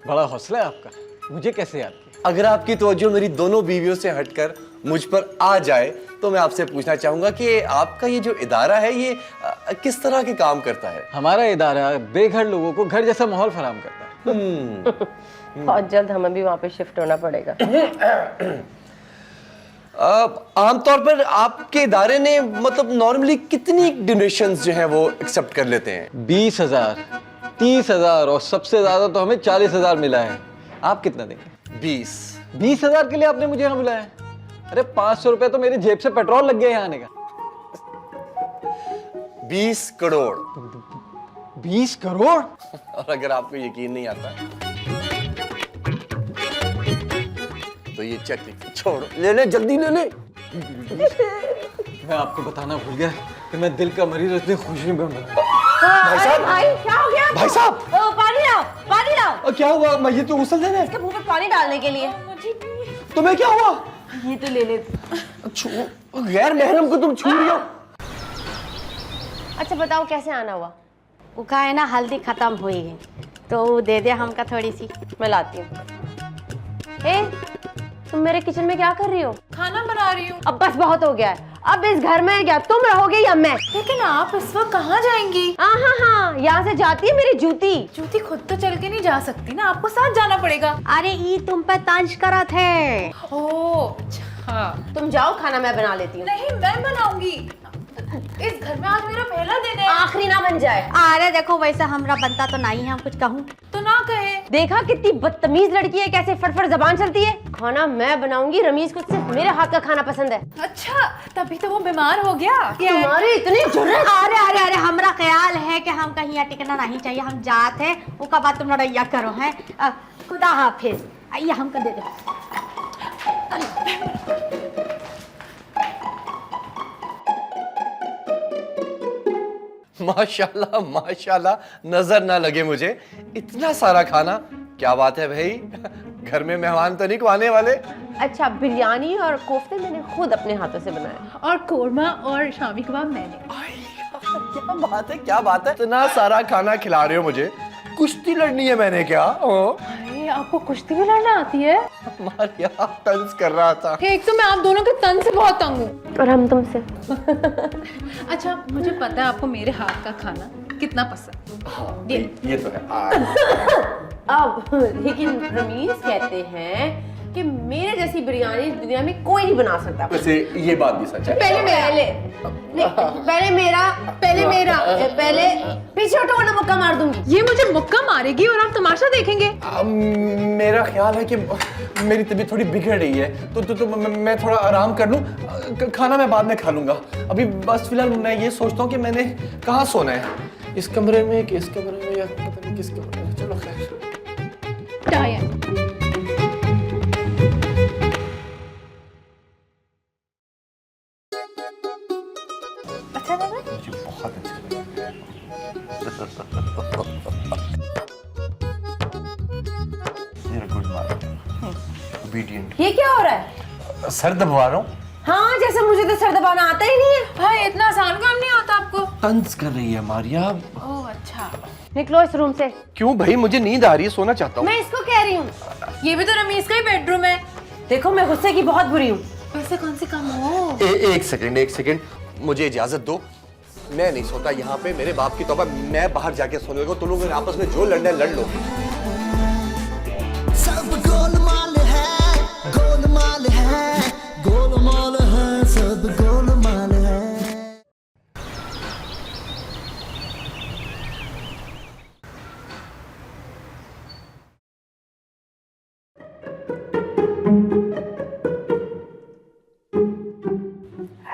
बड़ा हौसला है आपका। मुझे कैसे याद किया? अगर आपकी तवज्जो मेरी दोनों बीवियों से हटकर मुझ पर आ जाए तो मैं आपसे पूछना चाहूंगा कि आपका ये जो इदारा है ये किस तरह के काम करता है? हमारा इदारा बेघर लोगों को घर जैसा माहौल फराहम करता है। बहुत जल्द हमें भी वहाँ पे शिफ्ट होना पड़ेगा। आमतौर पर आपके इदारे ने मतलब नॉर्मली कितनी डोनेशंस जो हैं वो एक्सेप्ट कर लेते हैं? 20,000, 30,000 और सबसे ज्यादा तो हमें 40,000 मिला है। आप कितना देंगे? 20,000 के लिए आपने मुझे यहाँ बुलाया है? अरे 500 रुपए तो मेरी जेब से पेट्रोल लग गया यहाँ आने का। 20 करोड़। 20 करोड़? और अगर आपको यकीन नहीं आता तो ये चेक लिख, छोड़ो, ले ले, जल्दी ले ले। मैं आपको बताना भूल गया कि मैं दिल का मरीज इतनी खुशी में हूँ। भाई साहब, भाई क्या हो गया? भाई साहब, पानी लाओ, पानी लाओ। क्या हुआ? मैं ये तो गुस्सा देने इसके मुंह पे पानी डालने के लिए। तुम्हें क्या हुआ? ये तो ले ले। गैर महरम को तुम छू रही हो। अच्छा बताओ कैसे आना हुआ? वो का है ना, हल्दी खत्म हुई है तो दे दे हमका थोड़ी सी, मैं लाती हूँ। ए तुम मेरे किचन में क्या कर रही हो? खाना बना रही हूँ। अब बस बहुत हो गया है। अब इस घर में क्या तुम रहोगे या मैं? लेकिन आप इस वक्त कहाँ जाएंगी? हाँ, यहाँ से जाती है मेरी जूती। जूती खुद तो चल के नहीं जा सकती ना, आपको साथ जाना पड़ेगा। अरे ई तुम पे तंज करा थे। ओह अच्छा, तुम जाओ, खाना मैं बना लेती हूँ। नहीं मैं बनाऊंगी। इस घर में आज मेरा पहला दिन है। आखिरी ना बन जाए। अरे देखो वैसा हमरा बनता तो नहीं है, हम कुछ कहूँ तो ना कहे। देखा कितनी बदतमीज लड़की है, कैसे फटफट जबान चलती है। खाना मैं बनाऊंगी, रमीज को सिर्फ मेरे हाथ का खाना पसंद है। अच्छा तभी तो वो बीमार हो गया। तुम्हारी इतनी जुर्रत। अरे हमरा ख्याल है कि हम कहीं यहाँ टिकना नहीं चाहिए, हम जाते हैं उसका बाद तुम लड़ैया करो है। खुदा हाफिज। आइए हमको दे दो। माशाल्लाह माशाल्लाह, नजर ना लगे मुझे, इतना सारा खाना। क्या बात है भाई, घर में मेहमान तो नहीं आने वाले? अच्छा बिरयानी और कोफ्ते मैंने खुद अपने हाथों से बनाए और कोरमा और शामी कबाब मैंने। क्या बात है, क्या बात है, इतना सारा खाना खिला रहे हो मुझे। कुश्ती लड़नी है मैंने क्या? अरे आपको कुश्ती भी लड़ना आती है? मारिया तंज कर रहा था। एक तो मैं आप दोनों के तन से बहुत तंग हूँ और हम तुमसे। अच्छा मुझे पता है आपको मेरे हाथ का खाना कितना पसंद। ये तो है। अब लेकिन रमीज कहते हैं कि मेरे जैसी बिरयानी दुनिया में कोई नहीं बना सकता। वैसे ये बात भी सच है। पहले पीछे हटो वरना मुक्का मार दूंगी। ये मुझे मुक्का मारेगी और आप तमाशा देखेंगे। मेरा ख्याल है कि मेरी तबीयत थोड़ी बिगड़ रही है तो मैं थोड़ा आराम कर लूं। खाना मैं बाद में खा लूंगा। अभी बस फिलहाल मैं ये सोचता हूँ कि मैंने कहाँ सोना है, इस कमरे में कि इस कमरे में या पता नहीं किस कमरे में। चलो खैर। अच्छा लगा? मुझे बहुत अच्छा लगा। Good morning. ओबीडिएंट। ये क्या हो रहा है? सर दबवा रहा हूँ। हाँ जैसे मुझे तो सर दबाना आता ही नहीं है। भाई इतना आसान काम नहीं आता आपको। तंज कर रही है मारिया। ओह अच्छा। निकलो इस रूम से। क्यों भाई, मुझे नींद आ रही है, सोना चाहता हूँ। मैं इसको कह रही हूँ। ये भी तो रमीज का ही बेडरूम है। देखो मैं गुस्से की बहुत बुरी हूँ। वैसे कौन से काम हो? एक सेकंड, मुझे इजाजत दो। मैं नहीं सोता यहाँ पे, मेरे बाप की तौबा। मैं बाहर जाके सोने लगूं, तुम लोग आपस में जो लड़ना है लड़ लो। सब गोलमाल है, गोलमाल है, गोलमाल है, सब गोलमाल है।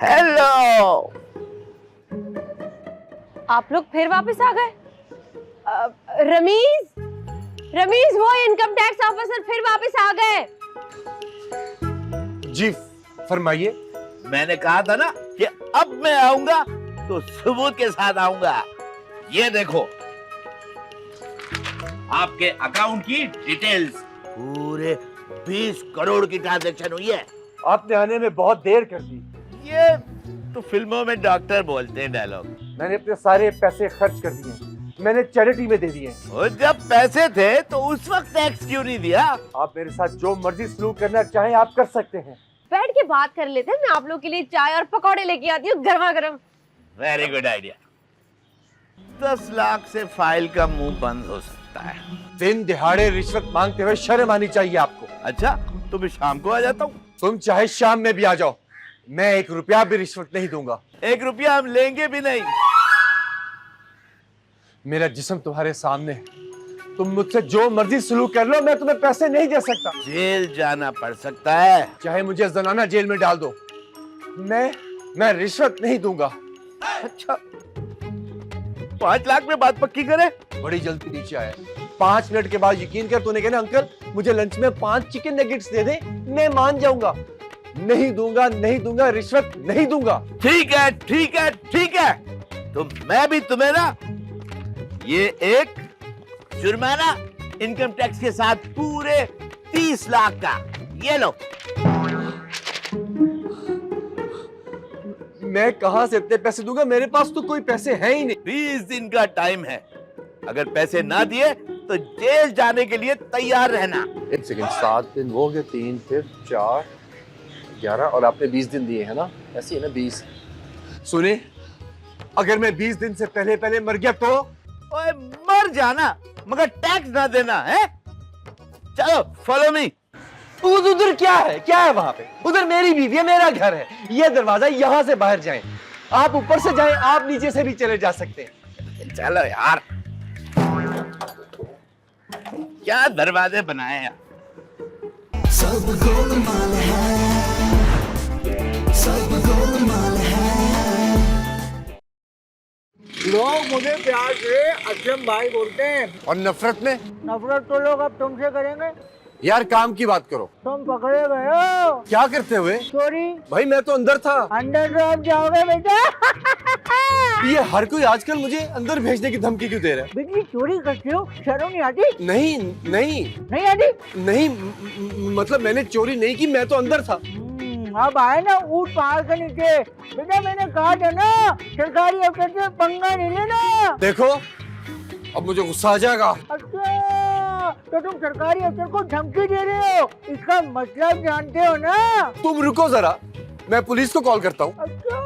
हेलो। आप लोग फिर वापस आ गए? रमीज, रमीज वो इनकम टैक्स ऑफिसर फिर वापस आ गए। जी फरमाइए। मैंने कहा था ना कि अब मैं आऊंगा तो सबूत के साथ आऊंगा। ये देखो आपके अकाउंट की डिटेल्स, पूरे 20 करोड़ की ट्रांजैक्शन हुई है। आपने आने में बहुत देर कर दी। ये तो फिल्मों में डॉक्टर बोलते हैं डायलॉग। मैंने अपने सारे पैसे खर्च कर दिए, मैंने चैरिटी में दे दिए। और जब पैसे थे तो उस वक्त टैक्स क्यों नहीं दिया? आप मेरे साथ जो मर्जी सलूक करना चाहें आप कर सकते हैं। बैठ के बात कर लेते हैं, मैं आप लोग के लिए चाय और पकौड़े लेके आती हूँ गर्मा गर्म। Very good idea. 10 लाख से फाइल का मुंह बंद हो सकता है। दिन दिहाड़े रिश्वत मांगते हुए शर्म आनी चाहिए आपको। अच्छा तो मैं शाम को आ जाता हूँ। तुम चाहे शाम में भी आ जाओ, मैं 1 रुपया भी रिश्वत नहीं दूंगा। 1 रुपया हम लेंगे भी नहीं। मेरा जिस्म तुम्हारे सामने है, तुम मुझसे जो मर्जी सलूक कर लो, मैं तुम्हें पैसे नहीं दे सकता। जेल जाना पड़ सकता है। चाहे मुझे जनाना जेल में डाल दो, मैं रिश्वत नहीं दूंगा। अच्छा 5 लाख में बात पक्की करे। बड़ी जल्दी नीचे आया। 5 मिनट के बाद यकीन कर, तूने कहना अंकल मुझे लंच में 5 चिकन नगेट्स दे दे, मैं मान जाऊंगा। नहीं दूंगा, नहीं दूंगा, रिश्वत नहीं दूंगा। ठीक है ठीक है ठीक है, तो मैं भी तुम्हें ना ये एक जुर्माना इनकम टैक्स के साथ पूरे 30 लाख का, ये लो। मैं कहां से इतने पैसे दूंगा, मेरे पास तो कोई पैसे हैं ही नहीं। 20 दिन का टाइम है, अगर पैसे ना दिए तो जेल जाने के लिए तैयार रहना। 1 सेकंड, 7 दिन वो हो गए, 3 फिर 4 11 और आपने 20 दिन दिए हैं ना, ऐसे ही है ना 20। सुने, अगर मैं 20 दिन से पहले पहले मर गया तो? ओए मर जाना मगर टैक्स ना देना है। चलो फॉलो मी। उधर क्या है, क्या है वहां पे? उधर मेरी बीवी है, मेरा घर है, ये दरवाजा, यहां से बाहर जाएं। आप ऊपर से जाएं, आप नीचे से भी चले जा सकते हैं। चलो यार, क्या दरवाजे बनाए हैं। सब गोलमाल है, सब गोलमाल है। लोग मुझे प्यार से असलम भाई बोलते हैं। और नफरत में? नफरत तो लोग अब तुमसे करेंगे। यार काम की बात करो। तुम पकड़े गए हो। क्या करते हुए? चोरी। भाई मैं तो अंदर था। अंदर तो आप जाओगे बेटा। ये हर कोई आजकल मुझे अंदर भेजने की धमकी क्यों दे रहा है? बिजली चोरी करते हो, शर्म नहीं आती? नहीं नहीं नहीं आती? नहीं, मतलब मैंने चोरी नहीं की, मैं तो अंदर था। अब आए ना ऊंट पहाड़ के नीचे। बेटा मैंने कहा था ना, सरकारी अफसर से पंगा नहीं लेना। देखो अब मुझे गुस्सा आ जाएगा। अच्छा तो तुम सरकारी अफसर को धमकी दे रहे हो, इसका मतलब जानते हो ना? तुम रुको जरा, मैं पुलिस को कॉल करता हूँ। अच्छा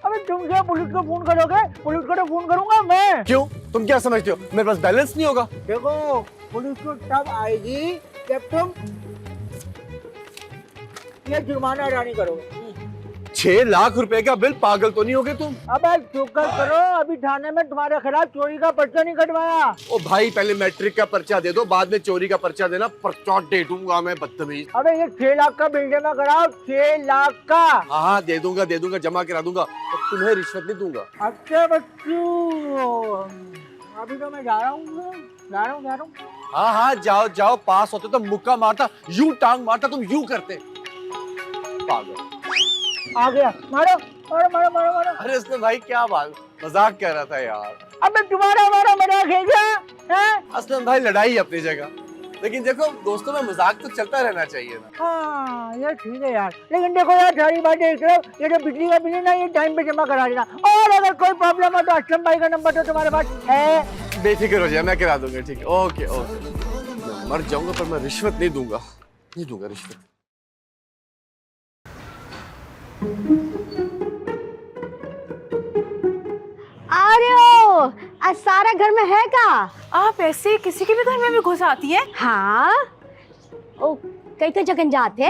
अबे तुम क्या पुलिस को फोन करोगे? पुलिस को तो फोन करूंगा मैं। क्यों, तुम क्या समझते हो मेरे पास बैलेंस नहीं होगा? देखो पुलिस तो तब आएगी जब तुम ये जुर्माना अदा नहीं करोगे। 6 लाख रुपए का बिल, पागल तो नहीं होगे तुम? अब शुक्र करो अभी थाने में तुम्हारे खिलाफ चोरी का पर्चा नहीं कटवाया। ओ भाई पहले मैट्रिक का पर्चा दे दो, बाद में चोरी का पर्चा देना, पर्चा दे दूंगा मैं, बदतमीज। अबे ये 6 लाख का बिल जमा कराओ, 6 लाख का। हाँ दे दूंगा जमा करा दूंगा, तो तुम्हें रिश्वत नहीं दूंगा। अच्छा बच्चू अभी तो मैं जा रहा हूँ। हाँ जाओ, पास होते तो मुक्का मारता, यूं टांग मारता, तुम यूं करते। पागल। आ गया, मारो। अरे उसने भाई क्या बात, मजाक कर रहा था यार। अबे तुम्हारा हमारा मजाक है क्या? असलम भाई लड़ाई अपनी जगह, लेकिन देखो दोस्तों में मजाक तो चलता रहना चाहिए ना। हाँ ये ठीक है यार, लेकिन देखो यार सारी बातें एक तरफ, ये जो बिजली का बिल है ना ये टाइम पे जमा करा देना, और अगर कोई प्रॉब्लम हो तो असलम भाई का नंबर तो तुम्हारे पास है। बेफिक्र हो जाए, मैं करा दूंगा। ठीक है, ओके। मर जाऊंगा पर मैं रिश्वत नहीं दूंगा रिश्वत। अरे आज सारा घर में है का? आप ऐसे किसी के भी घर में भी घुस आती है? हाँ ओ कई जगह जाते।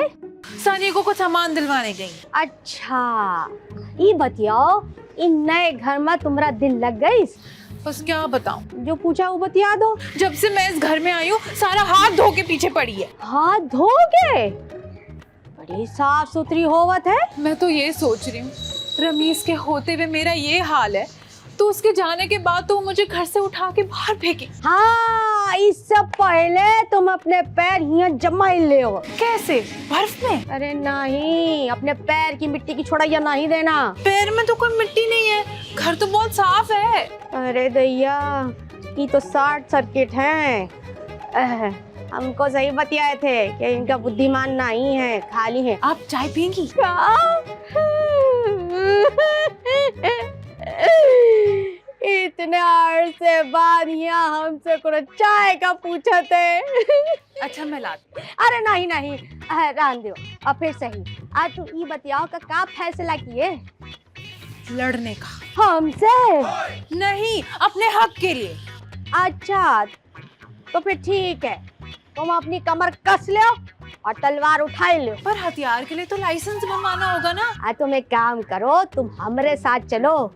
सनी को कुछ सामान दिलवाने गई। अच्छा ये बताओ, इन नए घर में तुम्हारा दिल लग गई? बस क्या बताऊं, जो पूछा वो बतिया दो। जब से मैं इस घर में आई हूँ सारा हाथ धो के पीछे पड़ी है। हाथ धो के? बड़ी साफ सुथरी होवत है। मैं तो ये सोच रही हूँ रमीज के होते हुए मेरा ये हाल है, तो उसके जाने के बाद तो मुझे घर से उठा के बाहर फेंकी। हाँ, इससे पहले तुम अपने पैर यहाँ जमा ही ले हो। कैसे? बर्फ में? अरे नहीं, अपने पैर की मिट्टी की छोड़ाइया नहीं देना। पैर में तो कोई मिट्टी नहीं है, घर तो बहुत साफ है। अरे दैया, ये तो शॉर्ट सर्किट है। हमको सही बतियाए थे कि इनका बुद्धिमान नहीं है, खाली है। आप चाय पियेंगी? इतने अरसे बाद यहाँ हमसे कुछ चाय का पूछा थे। अच्छा मैं लाती। अरे नहीं नहीं, रहने दो। अब फिर सही, आज तू ये बतियाओ का फैसला किए? लड़ने का। हमसे? नहीं, अपने हक के लिए। अच्छा, तो फिर ठीक है, तुम अपनी कमर कस लो और तलवार उठाई लो। पर हथियार के लिए तो लाइसेंस बनवाना होगा ना। तुम एक काम करो, तुम हमारे साथ चलो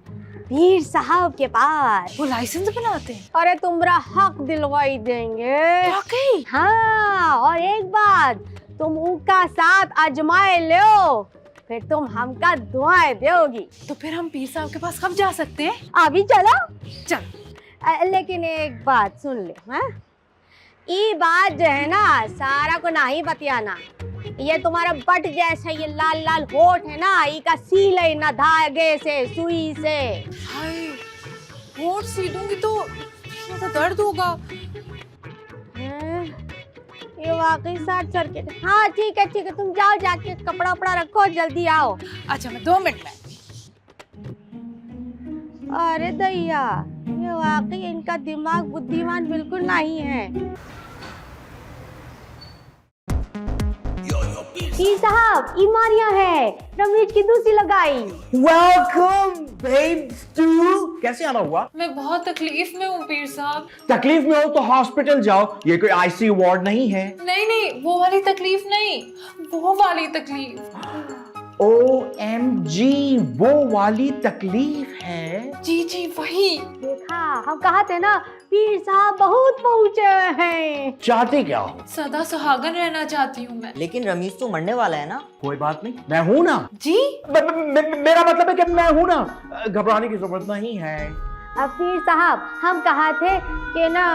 पीर साहब के पास। वो लाइसेंस बनाते हैं? अरे तुम्हारा हक दिलवाई देंगे। वाकई? हाँ, और एक बात, तुम उनका साथ आजमाए लो, फिर तुम हमका दुआएं दोगी। तो फिर हम पीर साहब के पास कब जा सकते हैं? अभी चलो। चल। लेकिन एक बात सुन ले, हाँ? ये बात जो है ना, सारा को नहीं बतियाना। ये तुम्हारा बट जैसा ये लाल लाल होठ है ना, ये का सील है ना, धागे से, सुई से। हाय, होठ सीलूंगी तो दर्द होगा। ये वाकई शॉर्ट सर्किट। हाँ ठीक है ठीक है, तुम जाओ, जाके कपड़ा वपड़ा रखो, जल्दी आओ। अच्छा मैं 2 मिनट में। अरे दैया, ये वाकई इनका दिमाग बुद्धिमान बिल्कुल नहीं है। पीर साहब, ईमानिया है, रमीज की दूसरी लगाई। Welcome babes too. कैसे आना हुआ? मैं बहुत तकलीफ में हूँ पीर साहब। तकलीफ में हो तो हॉस्पिटल जाओ, ये कोई आईसीयू वार्ड नहीं है। नहीं नहीं, वो वाली तकलीफ नहीं, वो वाली तकलीफ। OMG, वो वाली तकलीफ है? जी जी वही। देखा, हम कहा थे ना, पीर साहब बहुत पहुंचे हैं। चाहते क्या हो? सदा सुहागन रहना चाहती हूँ मैं। लेकिन रमीज तो मरने वाला है ना। कोई बात नहीं, मैं हूं ना। जी? मेरा मतलब है कि मैं हूं ना, घबराने की जरूरत नहीं है। अब पीर साहब, हम कहा थे कि ना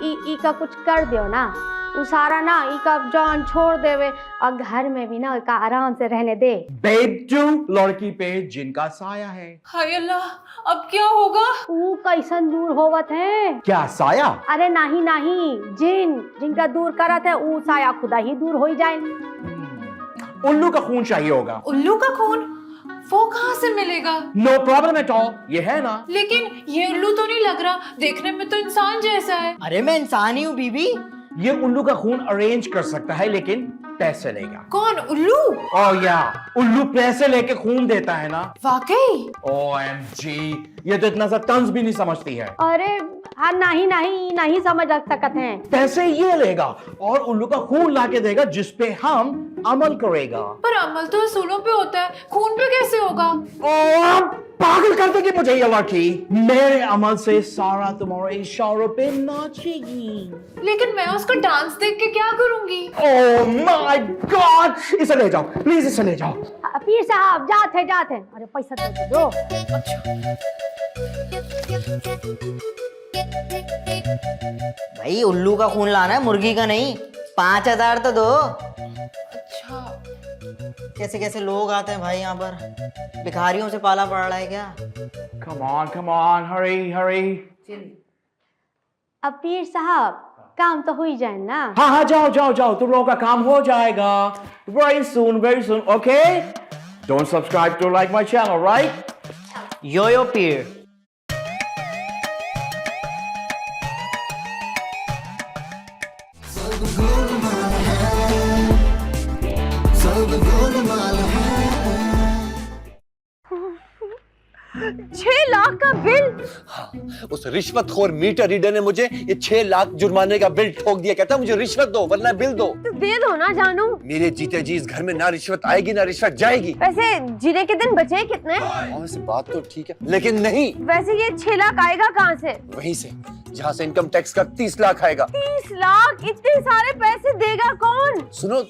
ई का कुछ कर दो ना, उसारा ना ई का जान छोड़ देवे और घर में भी ना का आराम से रहने दे। बेटू, लड़की पे जिनका साया है। हाय अल्लाह, अब क्या होगा? वो कैसन दूर होवत है? क्या साया? अरे नहीं नहीं, जिनका दूर करत है, वो साया खुदा ही दूर हो जाए। उल्लू का खून चाहिए होगा। उल्लू का खून? वो कहाँ से मिलेगा? नो प्रॉब्लम एट ऑल, ये है ना। लेकिन ये उल्लू तो नहीं लग रहा, देखने में तो इंसान जैसा है। अरे मैं इंसान ही हूँ बीबी। ये उल्लू का खून अरेंज कर सकता है, लेकिन पैसे लेगा। कौन? उल्लू? ओह या, उल्लू पैसे लेके खून देता है ना। वाकई? OMG, ये तो इतना सा तंज भी नहीं समझती है। अरे हाँ, नहीं समझ सकते हैं। पैसे ये लेगा और उल्लू का खून लाके देगा, जिसपे हम अमल करेगा। पर अमल तो असूलों पे होता है, खून पे कैसे होगा? पागल कर देगी मुझे ये लड़की। मेरे अमल से सारा तुम्हारे इशारों पे नाचेगी। लेकिन मैं उसका डांस देख के क्या करूंगी? ओह माय गॉड, इसे ले जाओ प्लीज, इसे ले जाओ। पीर साहब, जाते। अरे पैसा तो दो। भाई उल्लू का खून लाना है, मुर्गी का नहीं। 5000 तो दो। अच्छा। कैसे कैसे लोग आते हैं भाई यहाँ पर, भिखारियों से पाला पड़ रहा है क्या? Come on, hurry. अब पीर साहब, काम तो हो ही जाए ना। हाँ, जाओ, तुम लोगों का काम हो जाएगा। Very soon, okay? Don't subscribe to like my channel, right? Yo Peer. सब गोलमाल है, सब गोलमाल है। 6 लाख का बिल? हाँ, उस रिश्वतखोर मीटर रीडर ने मुझे ये 6 लाख जुर्माने का बिल ठोक दिया। कहता मुझे रिश्वत दो वरना बिल दो। तो दे दो ना जानू। मेरे जीते जी इस घर में ना रिश्वत आएगी ना रिश्वत जाएगी। वैसे जीने के दिन बचे कितने? वैसे बात तो ठीक है, लेकिन नहीं। वैसे ये 6 लाख आएगा कहाँ से? वहीं से जहाँ से इनकम टैक्स का 30 लाख आएगा। 30 लाख? इतने सारे पैसे देगा कौन? सुनो,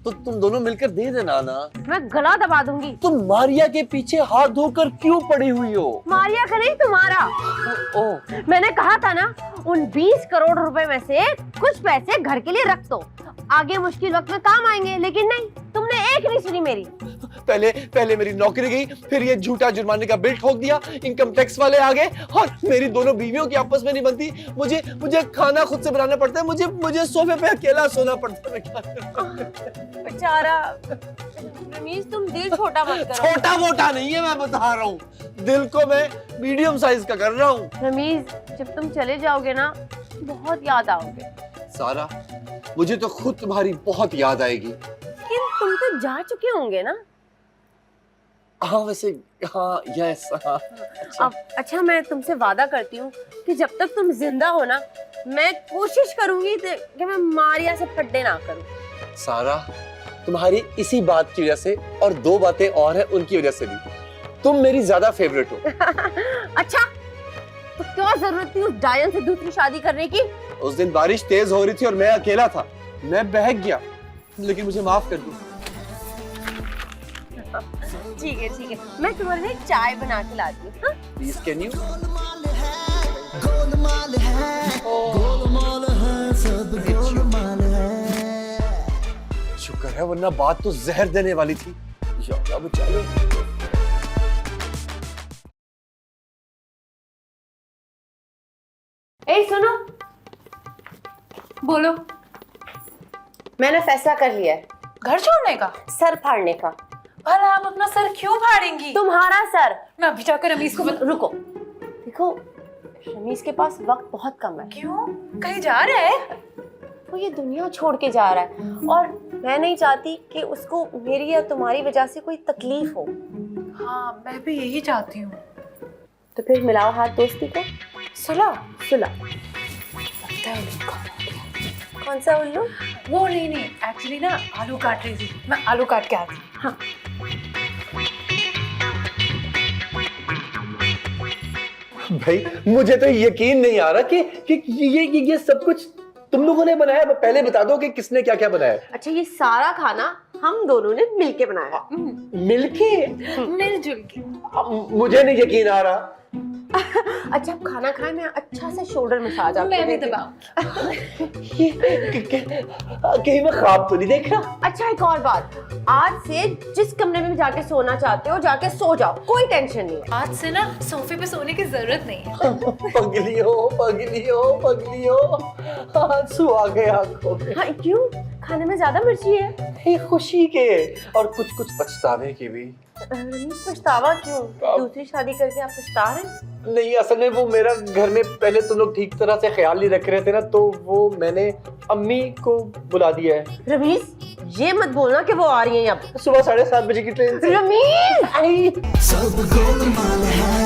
तो तुम दोनों मिलकर दे देना ना। मैं गला दबा दूंगी। तुम मारिया के पीछे हाथ धोकर क्यों पड़ी हुई हो? मारिया का नहीं, तुम्हारा। ओ, मैंने कहा था ना, उन 20 करोड़ रुपए में से कुछ पैसे घर के लिए रख दो, आगे मुश्किल वक्त में काम आएंगे। लेकिन नहीं, तुमने एक नहीं सुनी मेरी। पहले मेरी नौकरी गई, फिर ये झूठा जुर्माने का बिल ठोक दिया, इनकम टैक्स वाले आ गए और मेरी दोनों बीवियों की आपस में नहीं बनती। मुझे खाना खुद से बनाना पड़ता है, मुझे सोफे पे अकेला सोना पड़ता है। क्या करूं? बेचारा रमीज, तुम दिल छोटा मत करो। छोटा मोटा नहीं है, मैं बता रहा हूँ, दिल को मैं मीडियम साइज का कर रहा हूँ। रमीज, जब तुम चले जाओगे ना, बहुत याद आओगे। सारा, मुझे तो खुद तुम्हारी बहुत याद आएगी। लेकिन तुम तो जा चुके होंगे ना? हाँ वैसे, हाँ यस, हाँ। अच्छा, मैं तुमसे वादा करती हूँ कि जब तक तुम जिंदा हो ना, मैं कोशिश करूंगी कि मैं मारिया से फड्डे ना करूं। सारा, तुम्हारी इसी बात की वजह से और 2 बातें और हैं उनकी वजह से भी तुम मेरी ज्यादा फेवरेट हो। अच्छा, तो क्या जरूरत थी उस डायन से दूसरी शादी करने की? उस दिन बारिश तेज हो रही थी और मैं अकेला था, मैं बहक गया, लेकिन मुझे माफ कर दो। ठीक है, मैं तुम्हारे लिए चाय बना के लाती हूँ। Please can you? गोलमाल है, गोलमाल है, सब गोलमाल है। शुक्र है, वरना बात तो जहर देने वाली थी। या अल्लाह बचाए। ए सुनो, बोलो। मैंने फैसला कर लिया है। घर छोड़ने का? सर फाड़ने का। भला आप अपना सर क्यों फाड़ेंगी? तुम्हारा सर। मैं अभी जाकर रमीज को रुको, देखो रमीज के पास वक्त बहुत कम है। क्यों? कहीं जा रहा है? वो ये दुनिया छोड़ के जा रहा है और मैं नहीं चाहती कि उसको मेरी या तुम्हारी वजह से कोई तकलीफ हो। हाँ, मैं भी यही चाहती हूँ। तो फिर मिलाओ हाथ दोस्ती को। सुलह? कौन सा उल्लू? वो नहीं, एक्चुअली ना आलू काट रही थी, मैं आलू काट के आती हूँ। हाँ। भाई, मुझे तो यकीन नहीं आ रहा कि ये सब कुछ तुम लोगों ने बनाया। पहले बता दो कि किसने क्या क्या बनाया। अच्छा, ये सारा खाना हम दोनों ने मिलके बनाया। मिलके? मिलजुल के। मुझे नहीं यकीन आ रहा। अच्छा, खाना खाए, मैं अच्छा से शोल्डर मसाज आपको मैं भी देती हूँ। कहीं मैं ख्वाब तो नहीं देख रहा? अच्छा, एक और बात, आज से जिस कमरे में जाके सोना चाहते हो जाके सो जाओ, कोई टेंशन नहीं है। आज से ना सोफे पे सोने की जरूरत नहीं है। पगलियो, आंसू आ गए आंखों में। हाँ, क्यों? खाने में ज्यादा मिर्ची है। खुशी के और कुछ पछतावे के भी। पछतावा क्यों? दूसरी शादी करके आप पछता रहे हैं? नहीं, असल में वो मेरा घर में पहले तुम लोग ठीक तरह से ख्याल नहीं रख रहे थे ना, तो वो मैंने अम्मी को बुला दिया है। रमीज, ये मत बोलना कि वो आ रही हैं अब। सुबह 7:30 बजे की ट्रेन से। रमीज! सब गोलमाल है,